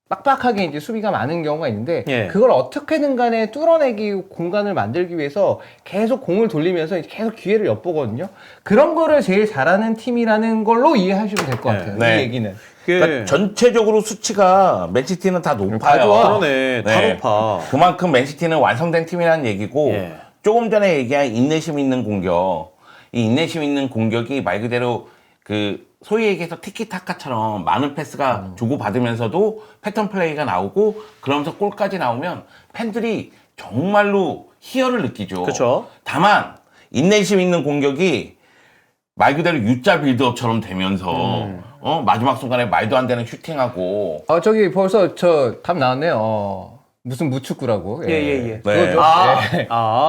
빡빡하게 이제 수비가 많은 경우가 있는데
예.
그걸 어떻게든 간에 뚫어내기 공간을 만들기 위해서 계속 공을 돌리면서 이제 계속 기회를 엿보거든요. 그런 거를 제일 잘하는 팀이라는 걸로 이해하시면 될 것 같아요.
네.
이 얘기는.
그러니까 전체적으로 수치가 맨시티는 다 높아요.
다 좋아.
그러네. 다
네.
높아.
그만큼 맨시티는 완성된 팀이라는 얘기고
예.
조금 전에 얘기한 인내심 있는 공격, 이 인내심 있는 공격이 말 그대로 그 소위 얘기해서 티키타카처럼 많은 패스가 주고받으면서도 패턴 플레이가 나오고 그러면서 골까지 나오면 팬들이 정말로 희열을 느끼죠.
그쵸.
다만 인내심 있는 공격이 말 그대로 U자 빌드업처럼 되면서 마지막 순간에 말도 안 되는 슈팅하고
저기 벌써 저 답 나왔네요. 무슨 무축구라고.
예.
네.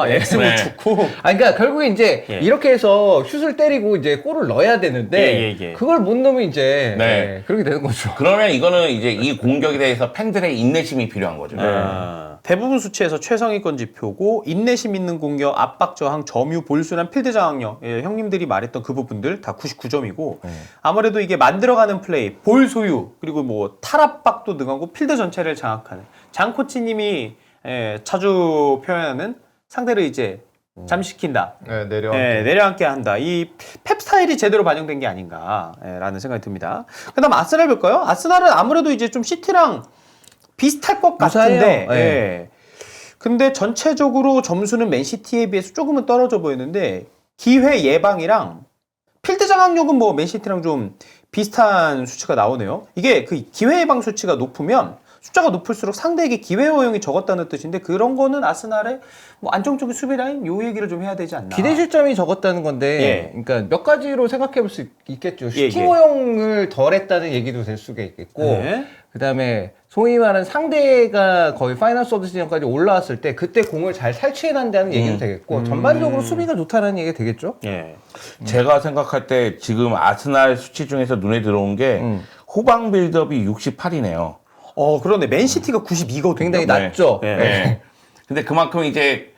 엑스무 축구.
그러니까 결국에 이제
예.
이렇게 해서 슛을 때리고 이제 골을 넣어야 되는데
예.
그걸 못 넣으면 이제
네.
그렇게 되는 거죠.
그러면 이거는 이제 이 공격에 대해서 팬들의 인내심이 필요한 거죠.
아. 대부분 수치에서 최상위권 지표고 인내심 있는 공격, 압박 저항, 점유, 볼순환, 필드 장악력 형님들이 말했던 그 부분들 다 99점이고 아무래도 이게 만들어가는 플레이, 볼 소유 그리고 뭐 탈압박도 능하고 필드 전체를 장악하는 장 코치님이 자주 표현하는 상대를 이제 잠식시킨다.
네, 내려.
내려앉게 한다. 이 펩 스타일이 제대로 반영된 게 아닌가라는 생각이 듭니다. 그다음 아스날 볼까요? 아스날은 아무래도 이제 좀 시티랑 비슷할 것 같은데,
유사해요.
근데 전체적으로 점수는 맨시티에 비해서 조금은 떨어져 보이는데 기회 예방이랑 필드 장악력은 뭐 맨시티랑 좀 비슷한 수치가 나오네요. 이게 그 기회 예방 수치가 높으면 숫자가 높을수록 상대에게 기회 허용이 적었다는 뜻인데 그런 거는 아스날의 뭐 안정적인 수비 라인 요 얘기를 좀 해야 되지 않나.
기대 실점이 적었다는 건데,
예.
그러니까 몇 가지로 생각해 볼 수 있겠죠.
예,
슈팅
예.
허용을 덜했다는 얘기도 될 수가 있겠고,
네.
그다음에 소위 말하는 상대가 거의 파이널 서드 지점까지 올라왔을 때 그때 공을 잘 탈취해낸다는 얘기도 되겠고, 전반적으로 수비가 좋다는 얘기가 되겠죠.
예.
제가 생각할 때 지금 아스날 수치 중에서 눈에 들어온 게 후방 빌드업이 68이네요.
그런데 맨시티가 92거든요.
굉장히 낮죠.
네.
네. 근데 그만큼 이제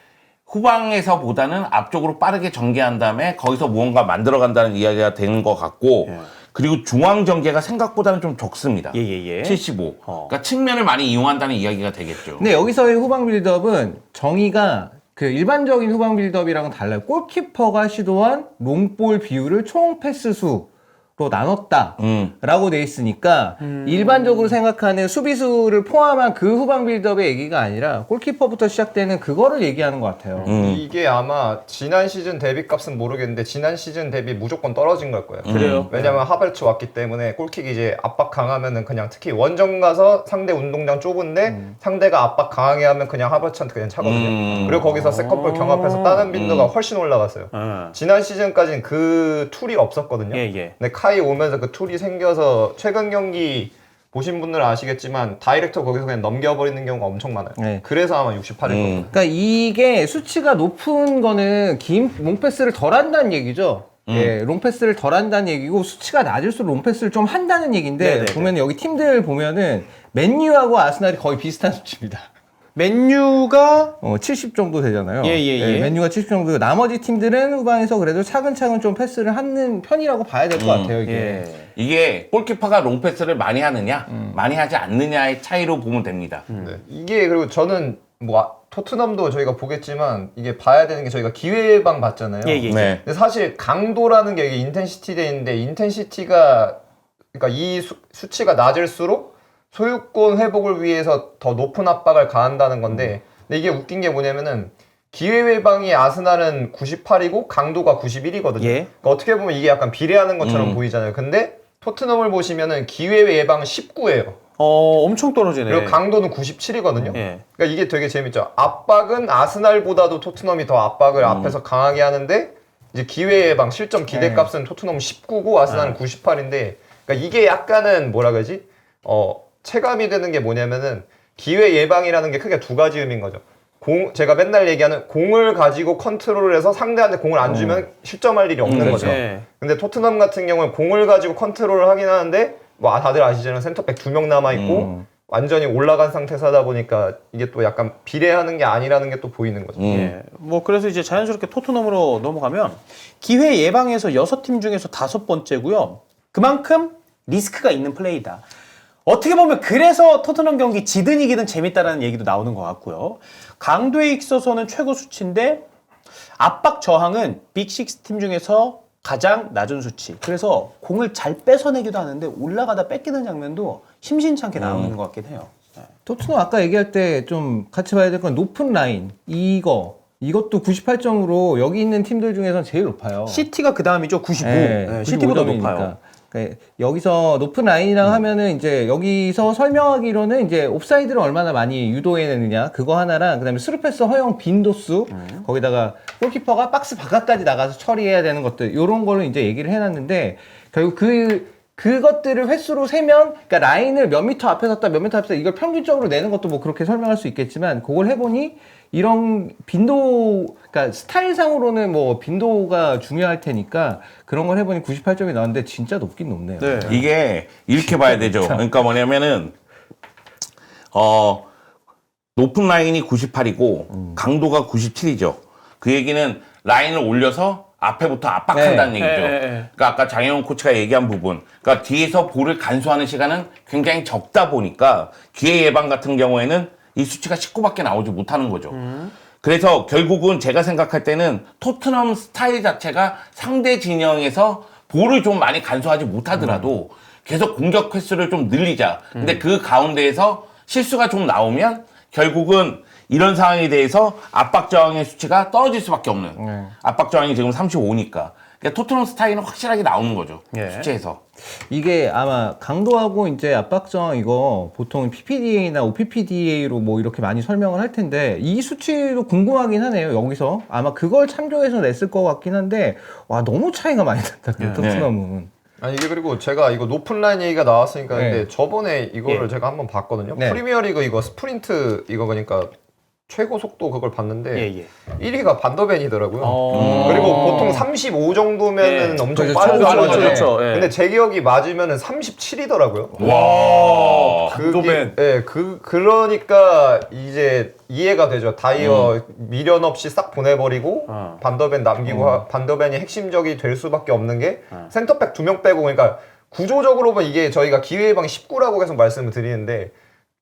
후방에서보다는 앞쪽으로 빠르게 전개한 다음에 거기서 무언가 만들어간다는 이야기가 되는 것 같고 그리고 중앙 전개가 생각보다는 좀 적습니다.
예.
75. 그러니까 측면을 많이 이용한다는 이야기가 되겠죠.
근데 여기서의 후방 빌드업은 정의가 그 일반적인 후방 빌드업이랑은 달라요. 골키퍼가 시도한 롱볼 비율을 총 패스 수로 나눴다라고 돼 있으니까 일반적으로 생각하는 수비수를 포함한 그 후방 빌드업의 얘기가 아니라 골키퍼부터 시작되는 그거를 얘기하는 것 같아요.
이게 아마 지난 시즌 대비값은 모르겠는데 지난 시즌 대비 무조건 떨어진 걸 거예요.
그래요?
왜냐면 하베르츠 왔기 때문에 골킥 이제 압박 강하면은 그냥 특히 원정 가서 상대 운동장 좁은데 상대가 압박 강하게 하면 그냥 하베르츠한테 그냥 차거든요. 그리고 거기서 세컨볼 경합해서 따는 빈도가 훨씬 올라갔어요. 지난 시즌까지는 그 툴이 없었거든요.
예.
근데 카이 오면서 그 툴이 생겨서 최근 경기 보신 분들은 아시겠지만 다이렉터 거기서 그냥 넘겨버리는 경우가 엄청 많아요.
네.
그래서 아마 68일 거예요.
그러니까 이게 수치가 높은 거는 긴 롱패스를 덜 한다는 얘기죠. 예, 롱패스를 덜 한다는 얘기고 수치가 낮을수록 롱패스를 좀 한다는 얘기인데
네네네.
보면 여기 팀들 보면은 맨유하고 아스날이 거의 비슷한 수치입니다.
맨유가
70 정도 되잖아요.
예.
맨유가 70 정도. 나머지 팀들은 후방에서 그래도 차근차근 좀 패스를 하는 편이라고 봐야 될 것 같아요, 이게.
이게 골키퍼가 롱패스를 많이 하느냐 많이 하지 않느냐의 차이로 보면 됩니다.
네. 이게 그리고 저는 뭐 토트넘도 저희가 보겠지만 이게 봐야 되는 게 저희가 기회 예방 봤잖아요.
예.
네.
근데 사실 강도라는 게 이게 인텐시티 돼 있는데 인텐시티가 그러니까 이 수치가 낮을수록 소유권 회복을 위해서 더 높은 압박을 가한다는 건데 근데 이게 웃긴 게 뭐냐면은 기회 예방이 아스날은 98이고 강도가 91이거든요.
예.
그러니까 어떻게 보면 이게 약간 비례하는 것처럼 보이잖아요. 근데 토트넘을 보시면은 기회 예방은 19예요.
엄청 떨어지네.
그리고 강도는 97이거든요.
예.
그러니까 이게 되게 재밌죠. 압박은 아스날보다도 토트넘이 더 압박을 앞에서 강하게 하는데 이제 기회 예방 실점 기대값은 토트넘은 19고 아스날은 98인데 그러니까 이게 약간은 뭐라 그러지? 체감이 되는 게 뭐냐면은 기회 예방이라는 게 크게 두 가지 의미인 거죠. 제가 맨날 얘기하는 공을 가지고 컨트롤을 해서 상대한테 공을 안 주면 실점할 일이 없는 거죠.
네.
근데 토트넘 같은 경우는 공을 가지고 컨트롤을 하긴 하는데 뭐 다들 아시잖아요. 센터백 2명 남아있고 완전히 올라간 상태에서 하다 보니까 이게 또 약간 비례하는 게 아니라는 게 또 보이는 거죠.
예. 뭐 그래서 이제 자연스럽게 토트넘으로 넘어가면 기회 예방에서 6팀 중에서 5번째고요. 그만큼 리스크가 있는 플레이다. 어떻게 보면 그래서 토트넘 경기 지든 이기든 재밌다라는 얘기도 나오는 것 같고요. 강도에 있어서는 최고 수치인데 압박 저항은 빅6 팀 중에서 가장 낮은 수치. 그래서 공을 잘 뺏어내기도 하는데 올라가다 뺏기는 장면도 심심찮게 나오는 것 같긴 해요.
토트넘 아까 얘기할 때 좀 같이 봐야 될 건 높은 라인. 이것도 98점으로 여기 있는 팀들 중에서는 제일 높아요.
시티가 그 다음이죠. 95.
네,
시티보다
95점이니까.
높아요.
그러니까 여기서 높은 라인이라고 하면은 이제 여기서 설명하기로는 이제 옵사이드를 얼마나 많이 유도해내느냐 그거 하나랑 그다음에 스루패스 허용 빈도수 거기다가 골키퍼가 박스 바깥까지 나가서 처리해야 되는 것들 이런 거를 이제 얘기를 해놨는데 결국 그것들을 횟수로 세면 그러니까 라인을 몇 미터 앞에 섰다 몇 미터 앞에 섰다 이걸 평균적으로 내는 것도 뭐 그렇게 설명할 수 있겠지만 그걸 해보니 이런 빈도 그러니까 스타일상으로는 뭐 빈도가 중요할 테니까 그런 걸 해보니 98점이 나왔는데 진짜 높긴 높네요.
네.
이게 이렇게 봐야 되죠. 그러니까 뭐냐면은 높은 라인이 98이고 강도가 97이죠. 그 얘기는 라인을 올려서 앞에부터 압박한다는
네.
얘기죠.
네.
그러니까 아까 장영훈 코치가 얘기한 부분, 그러니까 뒤에서 볼을 간수하는 시간은 굉장히 적다 보니까 기회 예방 같은 경우에는 이 수치가 19밖에 나오지 못하는 거죠. 그래서 결국은 제가 생각할 때는 토트넘 스타일 자체가 상대 진영에서 볼을 좀 많이 간수하지 못하더라도 계속 공격 횟수를 좀 늘리자. 근데 그 가운데에서 실수가 좀 나오면 결국은 이런 상황에 대해서 압박 저항의 수치가 떨어질 수밖에 없는. 압박 저항이 지금 35니까. 그러니까 토트넘 스타일은 확실하게 나오는 거죠.
예.
수치에서.
이게 아마 강도하고 이제 압박저항 이거 보통 PPDA나 OPPDA로 뭐 이렇게 많이 설명을 할 텐데 이 수치도 궁금하긴 하네요. 여기서 아마 그걸 참조해서 냈을 것 같긴 한데 와 너무 차이가 많이 난다. 그 토트넘은.
아니 이게 그리고 제가 이거 높은 라인 얘기가 나왔으니까
네.
근데 저번에 이거를
예.
제가 한번 봤거든요.
네.
프리미어리그 이거 스프린트 이거 그러니까 최고 속도 그걸 봤는데
예.
1위가 반더벤이더라고요.
어.
그리고 보통 35 정도면은
예.
엄청
그렇죠.
빠른
그렇죠.
거잖아요.
그렇죠. 예.
근데 제 기억이 맞으면은 37이더라고요.
와.
반도벤.
그러니까 이제 이해가 되죠. 다이어 미련 없이 싹 보내버리고 반더벤 남기고 반더벤이 핵심적이 될 수밖에 없는 게 센터백 2명 빼고 그러니까 구조적으로 보면 이게 저희가 기회 예방 19라고 계속 말씀을 드리는데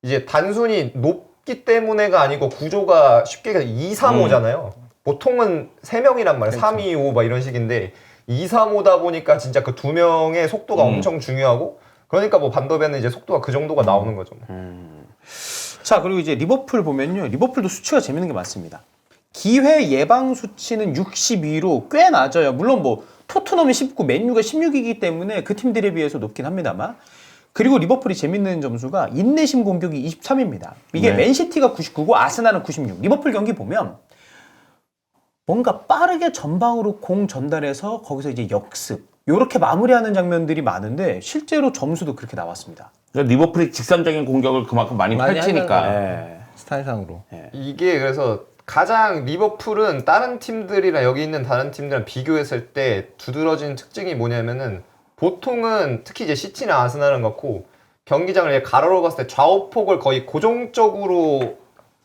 이제 단순히 높기 때문에가 아니고 구조가 쉽게 얘기해서 2, 3, 5잖아요. 보통은 3명이란 말이에요. 3, 2, 5 막 이런 식인데 2, 3, 5다 보니까 진짜 그 2명의 속도가 엄청 중요하고 그러니까 뭐 반더벤은 이제 속도가 그 정도가 나오는 거죠.
자, 그리고 이제 리버풀 보면요. 리버풀도 수치가 재밌는 게 많습니다. 기회 예방 수치는 62로 꽤 낮아요. 물론 뭐 토트넘이 19, 맨유가 16이기 때문에 그 팀들에 비해서 높긴 합니다만. 그리고 리버풀이 재밌는 점수가 인내심 공격이 23입니다. 이게
네.
맨시티가 99고 아스날은 96. 리버풀 경기 보면 뭔가 빠르게 전방으로 공 전달해서 거기서 이제 역습 요렇게 마무리하는 장면들이 많은데 실제로 점수도 그렇게 나왔습니다.
그러니까 리버풀이 직선적인 공격을 그만큼 많이 펼치니까.
네.
스타일상으로.
이게 그래서 가장 리버풀은 다른 팀들이랑 여기 있는 다른 팀들이랑 비교했을 때 두드러진 특징이 뭐냐면은 보통은 특히 이제 시티나 아스날은 그렇고 경기장을 이렇게 가로로 봤을 때 좌우폭을 거의 고정적으로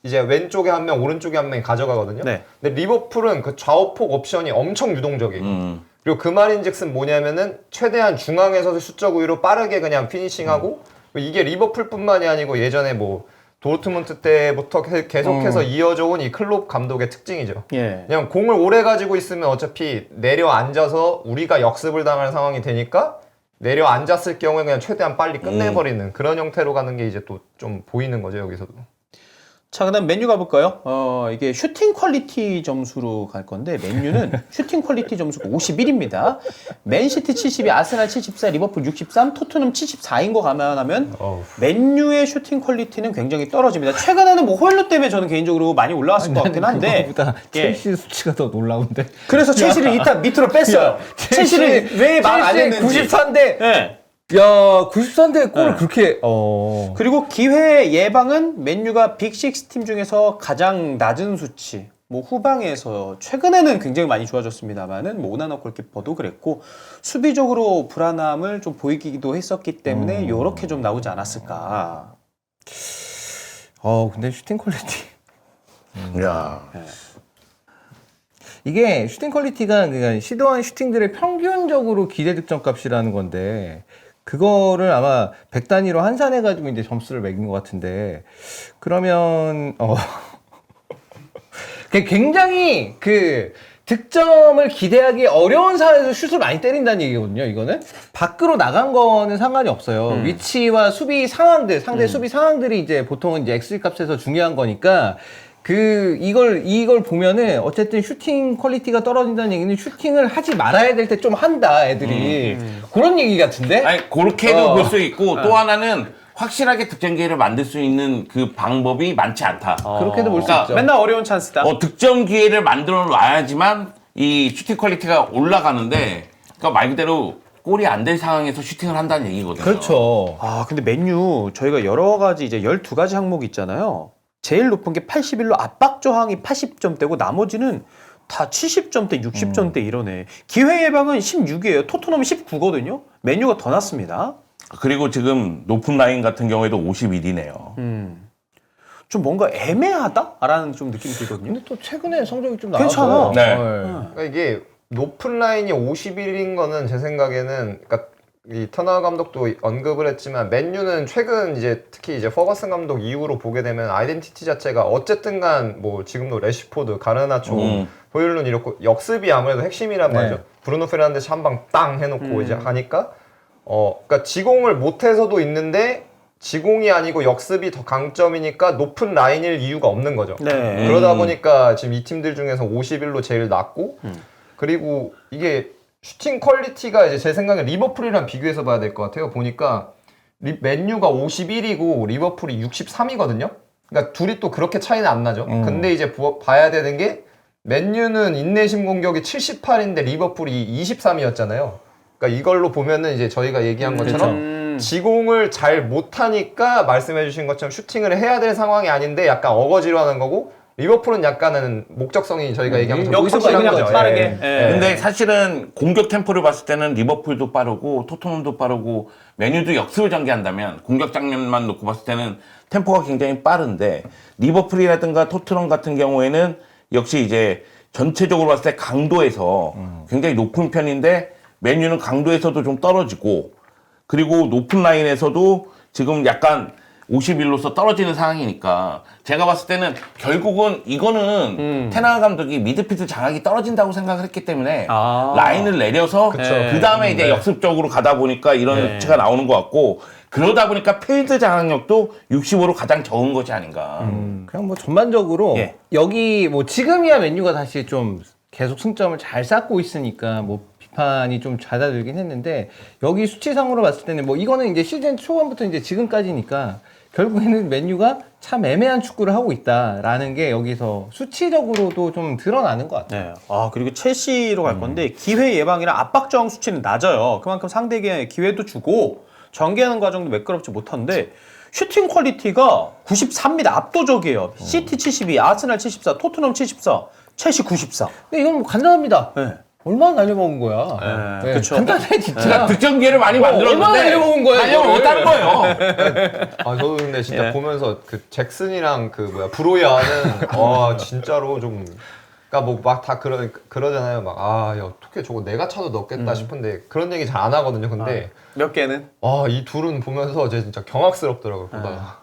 이제 왼쪽에 한 명, 오른쪽에 한 명이 가져가거든요.
네.
근데 리버풀은 그 좌우폭 옵션이 엄청 유동적이에요. 그리고 그 말인즉슨 뭐냐면은 최대한 중앙에서 수적 우위로 빠르게 그냥 피니싱하고 이게 리버풀뿐만이 아니고 예전에 뭐 도르트문트 때부터 계속해서 이어져 온 이 클롭 감독의 특징이죠.
예.
그냥 공을 오래 가지고 있으면 어차피 내려앉아서 우리가 역습을 당할 상황이 되니까 내려앉았을 경우에 그냥 최대한 빨리 끝내버리는 그런 형태로 가는 게 이제 또 좀 보이는 거죠, 여기서도.
자, 그다음 맨유 가볼까요? 이게 슈팅 퀄리티 점수로 갈 건데 맨유는 슈팅 퀄리티 점수가 51입니다. 맨시티 72, 아스날 74, 리버풀 63, 토트넘 74인 거 감안하면 맨유의 슈팅 퀄리티는 굉장히 떨어집니다. 최근에는 뭐 호일루 때문에 저는 개인적으로 많이 올라왔을 것 같긴 한데
그거보다
예.
첼시 수치가 더 놀라운데.
그래서 첼시를 일단 밑으로 뺐어요. 첼시를 왜 말 안 했는지.
93대.
예.
야, 93대 골을
네.
그렇게
그리고 기회 예방은 맨유가 빅6 팀 중에서 가장 낮은 수치. 뭐 후방에서 최근에는 굉장히 많이 좋아졌습니다만은 뭐 오나나 골키퍼도 그랬고 수비적으로 불안함을 좀 보이기도 했었기 때문에 요렇게 좀 나오지 않았을까.
근데 슈팅 퀄리티.
야.
이게 슈팅 퀄리티가 그러니까 시도한 슈팅들의 평균적으로 기대 득점 값이라는 건데 그거를 아마 100단위로 환산해 가지고 이제 점수를 매긴 것 같은데 그러면 굉장히 그 득점을 기대하기 어려운 상황에서 슛을 많이 때린다는 얘기거든요. 이거는 밖으로 나간 거는 상관이 없어요. 위치와 수비 상황들, 상대 수비 상황들이 이제 보통은 이제 XG 값에서 중요한 거니까 이걸 보면은 어쨌든 슈팅 퀄리티가 떨어진다는 얘기는 슈팅을 하지 말아야 될 때 좀 한다 애들이 그런 얘기 같은데.
아니, 그렇게도 볼 수 있고 또 하나는 확실하게 득점 기회를 만들 수 있는 그 방법이 많지 않다.
그렇게도 볼 수
그러니까
있죠.
맨날 어려운 찬스다.
득점 기회를 만들어 놔야지만 이 슈팅 퀄리티가 올라가는데, 그러니까 말 그대로 골이 안 될 상황에서 슈팅을 한다는 얘기거든요.
그렇죠.
근데 맨유 저희가 여러 가지 이제 12가지 항목이 있잖아요. 제일 높은 게 81로 압박 저항이 80점대고 나머지는 다 70점대, 60점대 이러네. 기회 예방은 16이에요. 토트넘이 19거든요. 맨유가 더 낮습니다.
그리고 지금 높은 라인 같은 경우에도 51이네요.
좀 뭔가 애매하다라는 좀 느낌이 들거든요.
근데 또 최근에 성적이 좀
괜찮아.
나왔어요.
네.
그러니까 이게 높은 라인이 51인 거는 제 생각에는 그러니까 이 터너 감독도 언급을 했지만 맨유는 최근 이제 특히 이제 퍼거슨 감독 이후로 보게 되면 아이덴티티 자체가 어쨌든간 뭐 지금도 레시포드, 가르나초, 호일룬 이렇고 역습이 아무래도 핵심이란 말이죠.
네.
브루노 페르난데스 한 방 땅 해놓고 이제 하니까 그러니까 지공을 못해서도 있는데 지공이 아니고 역습이 더 강점이니까 높은 라인일 이유가 없는 거죠.
네.
그러다 보니까 지금 이 팀들 중에서 51로 제일 낮고 그리고 이게 슈팅 퀄리티가 이제 제 생각에 리버풀이랑 비교해서 봐야 될 것 같아요. 보니까 맨유가 51이고 리버풀이 63이거든요. 그러니까 둘이 또 그렇게 차이는 안 나죠. 근데 이제 봐야 되는 게 맨유는 인내심 공격이 78인데 리버풀이 23이었잖아요. 그러니까 이걸로 보면은 이제 저희가 얘기한 것처럼 지공을 잘 못하니까 말씀해주신 것처럼 슈팅을 해야 될 상황이 아닌데 약간 어거지로 하는 거고 리버풀은 약간은 목적성이 저희가 얘기한 것처럼
여기서
확실한
그냥
거죠.
빠르게.
예.
예.
근데 사실은 공격 템포를 봤을 때는 리버풀도 빠르고 토트넘도 빠르고 맨유도 역습을 전개한다면 공격 장면만 놓고 봤을 때는 템포가 굉장히 빠른데 리버풀이라든가 토트넘 같은 경우에는 역시 이제 전체적으로 봤을 때 강도에서 굉장히 높은 편인데 맨유는 강도에서도 좀 떨어지고 그리고 높은 라인에서도 지금 약간 51로서 떨어지는 상황이니까 제가 봤을 때는 결국은 이거는 테나 감독이 미드필드 장악이 떨어진다고 생각을 했기 때문에 라인을 내려서 그 다음에 이제 역습적으로 가다 보니까 이런 수치가 나오는 것 같고 그러다 보니까 필드 장악력도 65로 가장 적은 것이 아닌가.
그냥 뭐 전반적으로
예.
여기 뭐 지금이야 맨유가 다시 좀 계속 승점을 잘 쌓고 있으니까 뭐 비판이 좀 잦아들긴 했는데 여기 수치상으로 봤을 때는 뭐 이거는 이제 시즌 초반부터 이제 지금까지니까 결국에는 맨유가 참 애매한 축구를 하고 있다라는 게 여기서 수치적으로도 좀 드러나는 것 같아요.
네. 아, 그리고 첼시로 갈 건데 기회 예방이랑 압박 저항 수치는 낮아요. 그만큼 상대에게 기회도 주고 전개하는 과정도 매끄럽지 못한데 슈팅 퀄리티가 94입니다. 압도적이에요. 시티 72, 아스날 74, 토트넘 74, 첼시 94.
근데 이건 뭐 간단합니다.
네.
얼마나 날려먹은 거야.
네, 그쵸.
간단해 진짜.
그러니까 득점 기회를 많이
얼마나
만들었는데
날려먹은 거야,
달려을
이거를.
못하는 거예요.
아 저도 근데 진짜
예.
보면서 그 잭슨이랑 그 뭐야 브로야는 진짜로 좀 그러니까 뭐 막 다 그러잖아요. 막 야 어떻게 저거 내가 차도 넣겠다 싶은데 그런 얘기 잘 안 하거든요. 근데
몇 개는?
이 둘은 보면서 제 진짜 경악스럽더라고요. 보다가.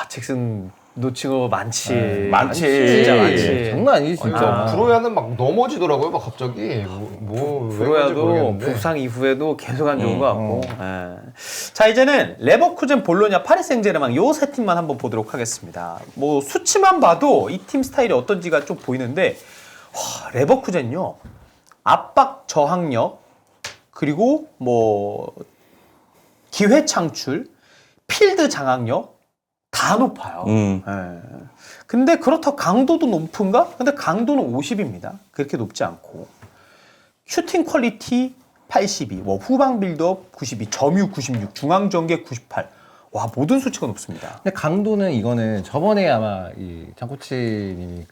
잭슨 놓친 거 많지.
많지.
진짜 많지.
장난 아니지 진짜.
브로야는 막 넘어지더라고요. 막 갑자기 왜 그런지
브로야도
모르겠는데.
부상 이후에도 계속 안 좋은 것 같고. 예. 자, 이제는 레버쿠젠, 볼로냐, 파리 생제르맹 요 세 팀만 한번 보도록 하겠습니다. 뭐 수치만 봐도 이 팀 스타일이 어떤지가 좀 보이는데 레버쿠젠요. 압박 저항력 그리고 뭐 기회 창출, 필드 장악력 다 높아요. 예. 근데 그렇다고 강도도 높은가? 근데 강도는 50입니다. 그렇게 높지 않고. 슈팅 퀄리티 82, 뭐 후방 빌드업 92, 점유 96, 중앙 전개 98. 와, 모든 수치가 높습니다.
근데 강도는 이거는 저번에 아마 이 장코치님이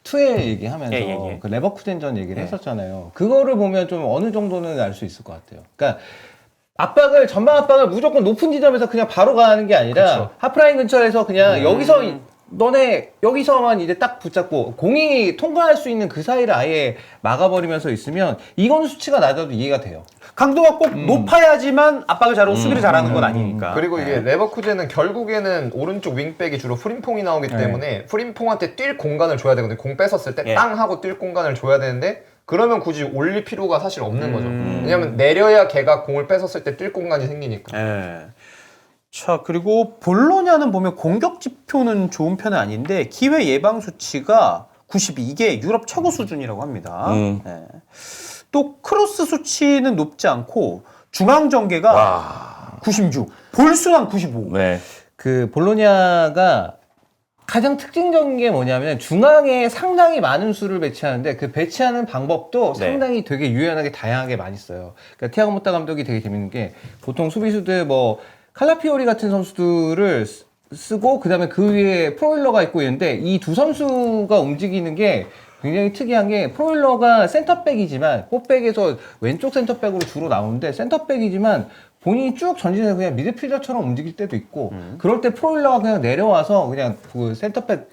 투엘 얘기하면서
예.
그 레버쿠젠전 얘기를
예.
했었잖아요. 그거를 보면 좀 어느 정도는 알 수 있을 것 같아요. 그러니까 전방 압박을 무조건 높은 지점에서 그냥 바로 가는 게 아니라 하프라인 근처에서 그냥 너네 여기서만 이제 딱 붙잡고 공이 통과할 수 있는 그 사이를 아예 막아버리면서 있으면 이거는 수치가 낮아도 이해가 돼요.
강도가 꼭 높아야지만 압박을 잘하고 수비를 잘하는 건 아니니까.
그리고 이게 레버쿠젠은 결국에는 오른쪽 윙백이 주로 프림퐁이 나오기 때문에 프림퐁한테 뛸 공간을 줘야 되거든요. 공 뺏었을 때 땅 하고 뛸 공간을 줘야 되는데 그러면 굳이 올릴 필요가 사실 없는 거죠. 왜냐면 내려야 걔가 공을 뺏었을 때 뛸 공간이 생기니까.
예. 자, 그리고 볼로냐는 보면 공격 지표는 좋은 편은 아닌데 기회 예방 수치가 92, 이게 유럽 최고 수준이라고 합니다. 예. 또 크로스 수치는 높지 않고 중앙 전개가 96, 볼수는 95.
네.
그 볼로냐가 가장 특징적인 게 뭐냐면 중앙에 상당히 많은 수를 배치하는데 그 배치하는 방법도 상당히 되게 유연하게 다양하게 많이 써요. 그러니까 티아고 모타 감독이 되게 재밌는 게 보통 수비수들 뭐 칼라피오리 같은 선수들을 쓰고 그다음에 그 위에 프로일러가 있고 있는데 이 두 선수가 움직이는 게 굉장히 특이한 게 프로일러가 센터백이지만 포백에서 왼쪽 센터백으로 주로 나오는데 센터백이지만 본인이 쭉 전진해서 그냥 미드필더처럼 움직일 때도 있고 그럴 때 프로일러가 그냥 내려와서 그냥 그 센터백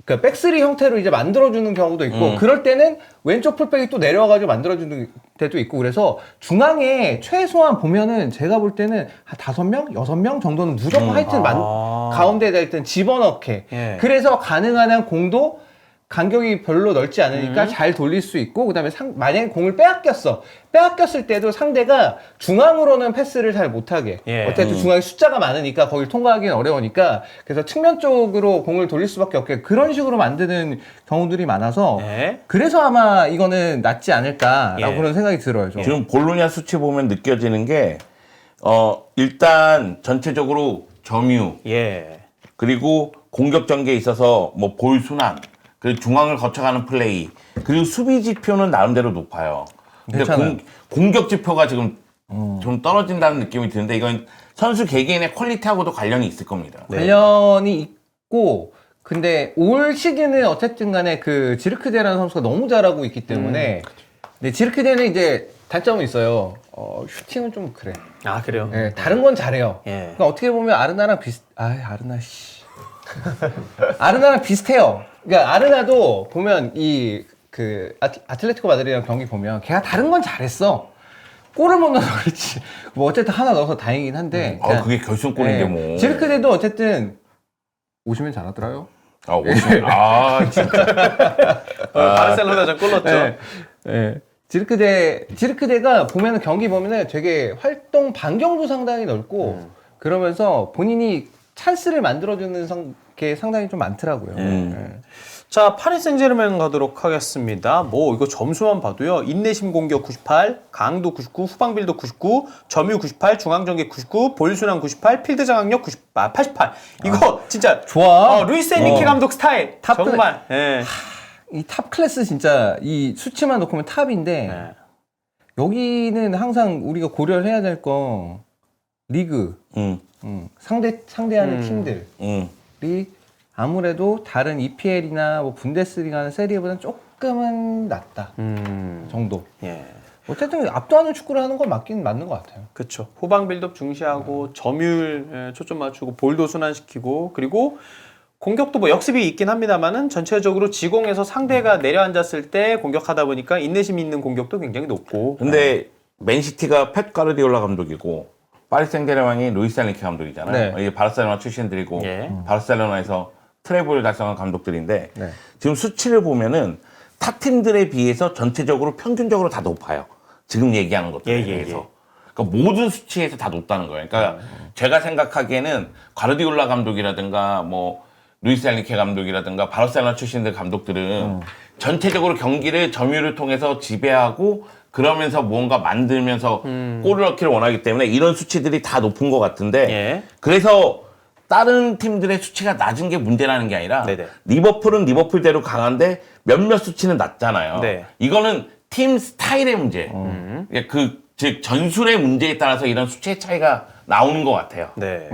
그러니까 백스리 형태로 이제 만들어주는 경우도 있고 그럴 때는 왼쪽 풀백이 또 내려와가지고 만들어주는 때도 있고 그래서 중앙에 최소한 보면은 제가 볼 때는 한 5명, 6명 정도는 무조건 하여튼 가운데에다 일단 집어넣게
예.
그래서 가능한 한 공도 간격이 별로 넓지 않으니까 잘 돌릴 수 있고 그다음에 만약에 공을 빼앗겼을 때도 상대가 중앙으로는 패스를 잘 못하게
예.
어쨌든 중앙에 숫자가 많으니까 거길 통과하기는 어려우니까 그래서 측면 쪽으로 공을 돌릴 수밖에 없게 그런 식으로 만드는 경우들이 많아서
예.
그래서 아마 이거는 낫지 않을까라고
예.
그런 생각이 들어요. 좀.
지금 볼로냐 수치 보면 느껴지는 게 일단 전체적으로 점유
예.
그리고 공격 전개에 있어서 뭐 볼 순환 그리고 중앙을 거쳐가는 플레이 그리고 수비 지표는 나름대로 높아요. 근데
괜찮아요.
공격 지표가 지금 좀 떨어진다는 느낌이 드는데 이건 선수 개개인의 퀄리티하고도 관련이 있을 겁니다.
관련이 있고 근데 올 시즌은 어쨌든 간에 그 지르크데라는 선수가 너무 잘하고 있기 때문에 근데 지르크데는 이제 단점은 있어요. 슈팅은 좀 그래.
아, 그래요?
네, 다른 건 잘해요.
예.
그러니까 어떻게 보면 아르나랑 아르나 씨. 아르나랑 비슷해요. 그러니까 아르나도 보면 그 아틀레티코 마드리드랑 경기 보면 걔가 다른 건 잘했어. 골을 못 넣어서 그렇지. 뭐 어쨌든 하나 넣어서 다행이긴 한데.
그게 결승골인데 뭐.
지르크데도 어쨌든 오시면 잘하더라요.
진짜.
바르셀로나전 골 넣었죠.
네. 네. 지르크데가 보면은 경기 보면은 되게 활동 반경도 상당히 넓고 그러면서 본인이 찬스를 만들어주는 게 상당히 좀 많더라고요. 네.
자, 파리 생제르맹 가도록 하겠습니다. 뭐 이거 점수만 봐도요. 인내심 공격 98, 강도 99, 후방빌드 99, 점유 98, 중앙전개 99, 볼순환 98, 필드 장악력 88. 이거 진짜
좋아.
루이스 엔리케 감독 스타일.
탑
정말. 예.
이 탑 클래스 진짜 이 수치만 놓고 보면 탑인데
네.
여기는 항상 우리가 고려를 해야 될 거 리그 상대하는 팀들이 아무래도 다른 EPL이나 뭐 분데스리가나 세리에보다는 조금은 낫다 정도.
예.
어쨌든 압도하는 축구를 하는 건 맞는 것 같아요.
그렇죠. 후방 빌드업 중시하고 점유율 초점 맞추고 볼도 순환시키고 그리고 공격도 뭐 역습이 있긴 합니다만은 전체적으로 지공에서 상대가 내려앉았을 때 공격하다 보니까 인내심 있는 공격도 굉장히 높고.
근데 맨시티가 펩 가르디올라 감독이고 파리 생제르맹이 루이스 엔리케 감독이잖아요.
네.
이게 바르셀로나 출신들이고
예.
바르셀로나에서 트래블을 달성한 감독들인데
네.
지금 수치를 보면은 타 팀들에 비해서 전체적으로 평균적으로 다 높아요. 지금 얘기하는 것들에 대해서. 그러니까 모든 수치에서 다 높다는 거예요. 그러니까 제가 생각하기에는 가르디올라 감독이라든가 뭐 루이스 엔리케 감독이라든가 바르셀로나 출신들 감독들은 전체적으로 경기를 점유를 통해서 지배하고 그러면서 뭔가 만들면서 골을 넣기를 원하기 때문에 이런 수치들이 다 높은 것 같은데
예.
그래서 다른 팀들의 수치가 낮은 게 문제라는 게 아니라
네네.
리버풀은 리버풀대로 강한데 몇몇 수치는 낮잖아요.
네.
이거는 팀 스타일의 문제. 즉 전술의 문제에 따라서 이런 수치의 차이가 나오는 것 같아요.
네.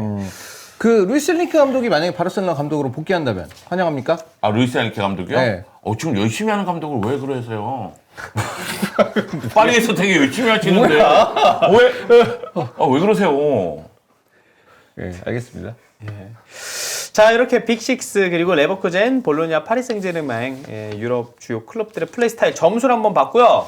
그 루이스 엔리케 감독이 만약에 바르셀로나 감독으로 복귀한다면 환영합니까?
아 루이스 엔리케 감독이요?
네.
지금 열심히 하는 감독을 왜 그러세요? 파리에서 되게 열심히 하시는데 왜 그러세요?
네, 알겠습니다.
자, 이렇게 빅식스 그리고 레버쿠젠, 볼로냐, 파리 생제르맹 유럽 주요 클럽들의 플레이 스타일 점수를 한번 봤고요.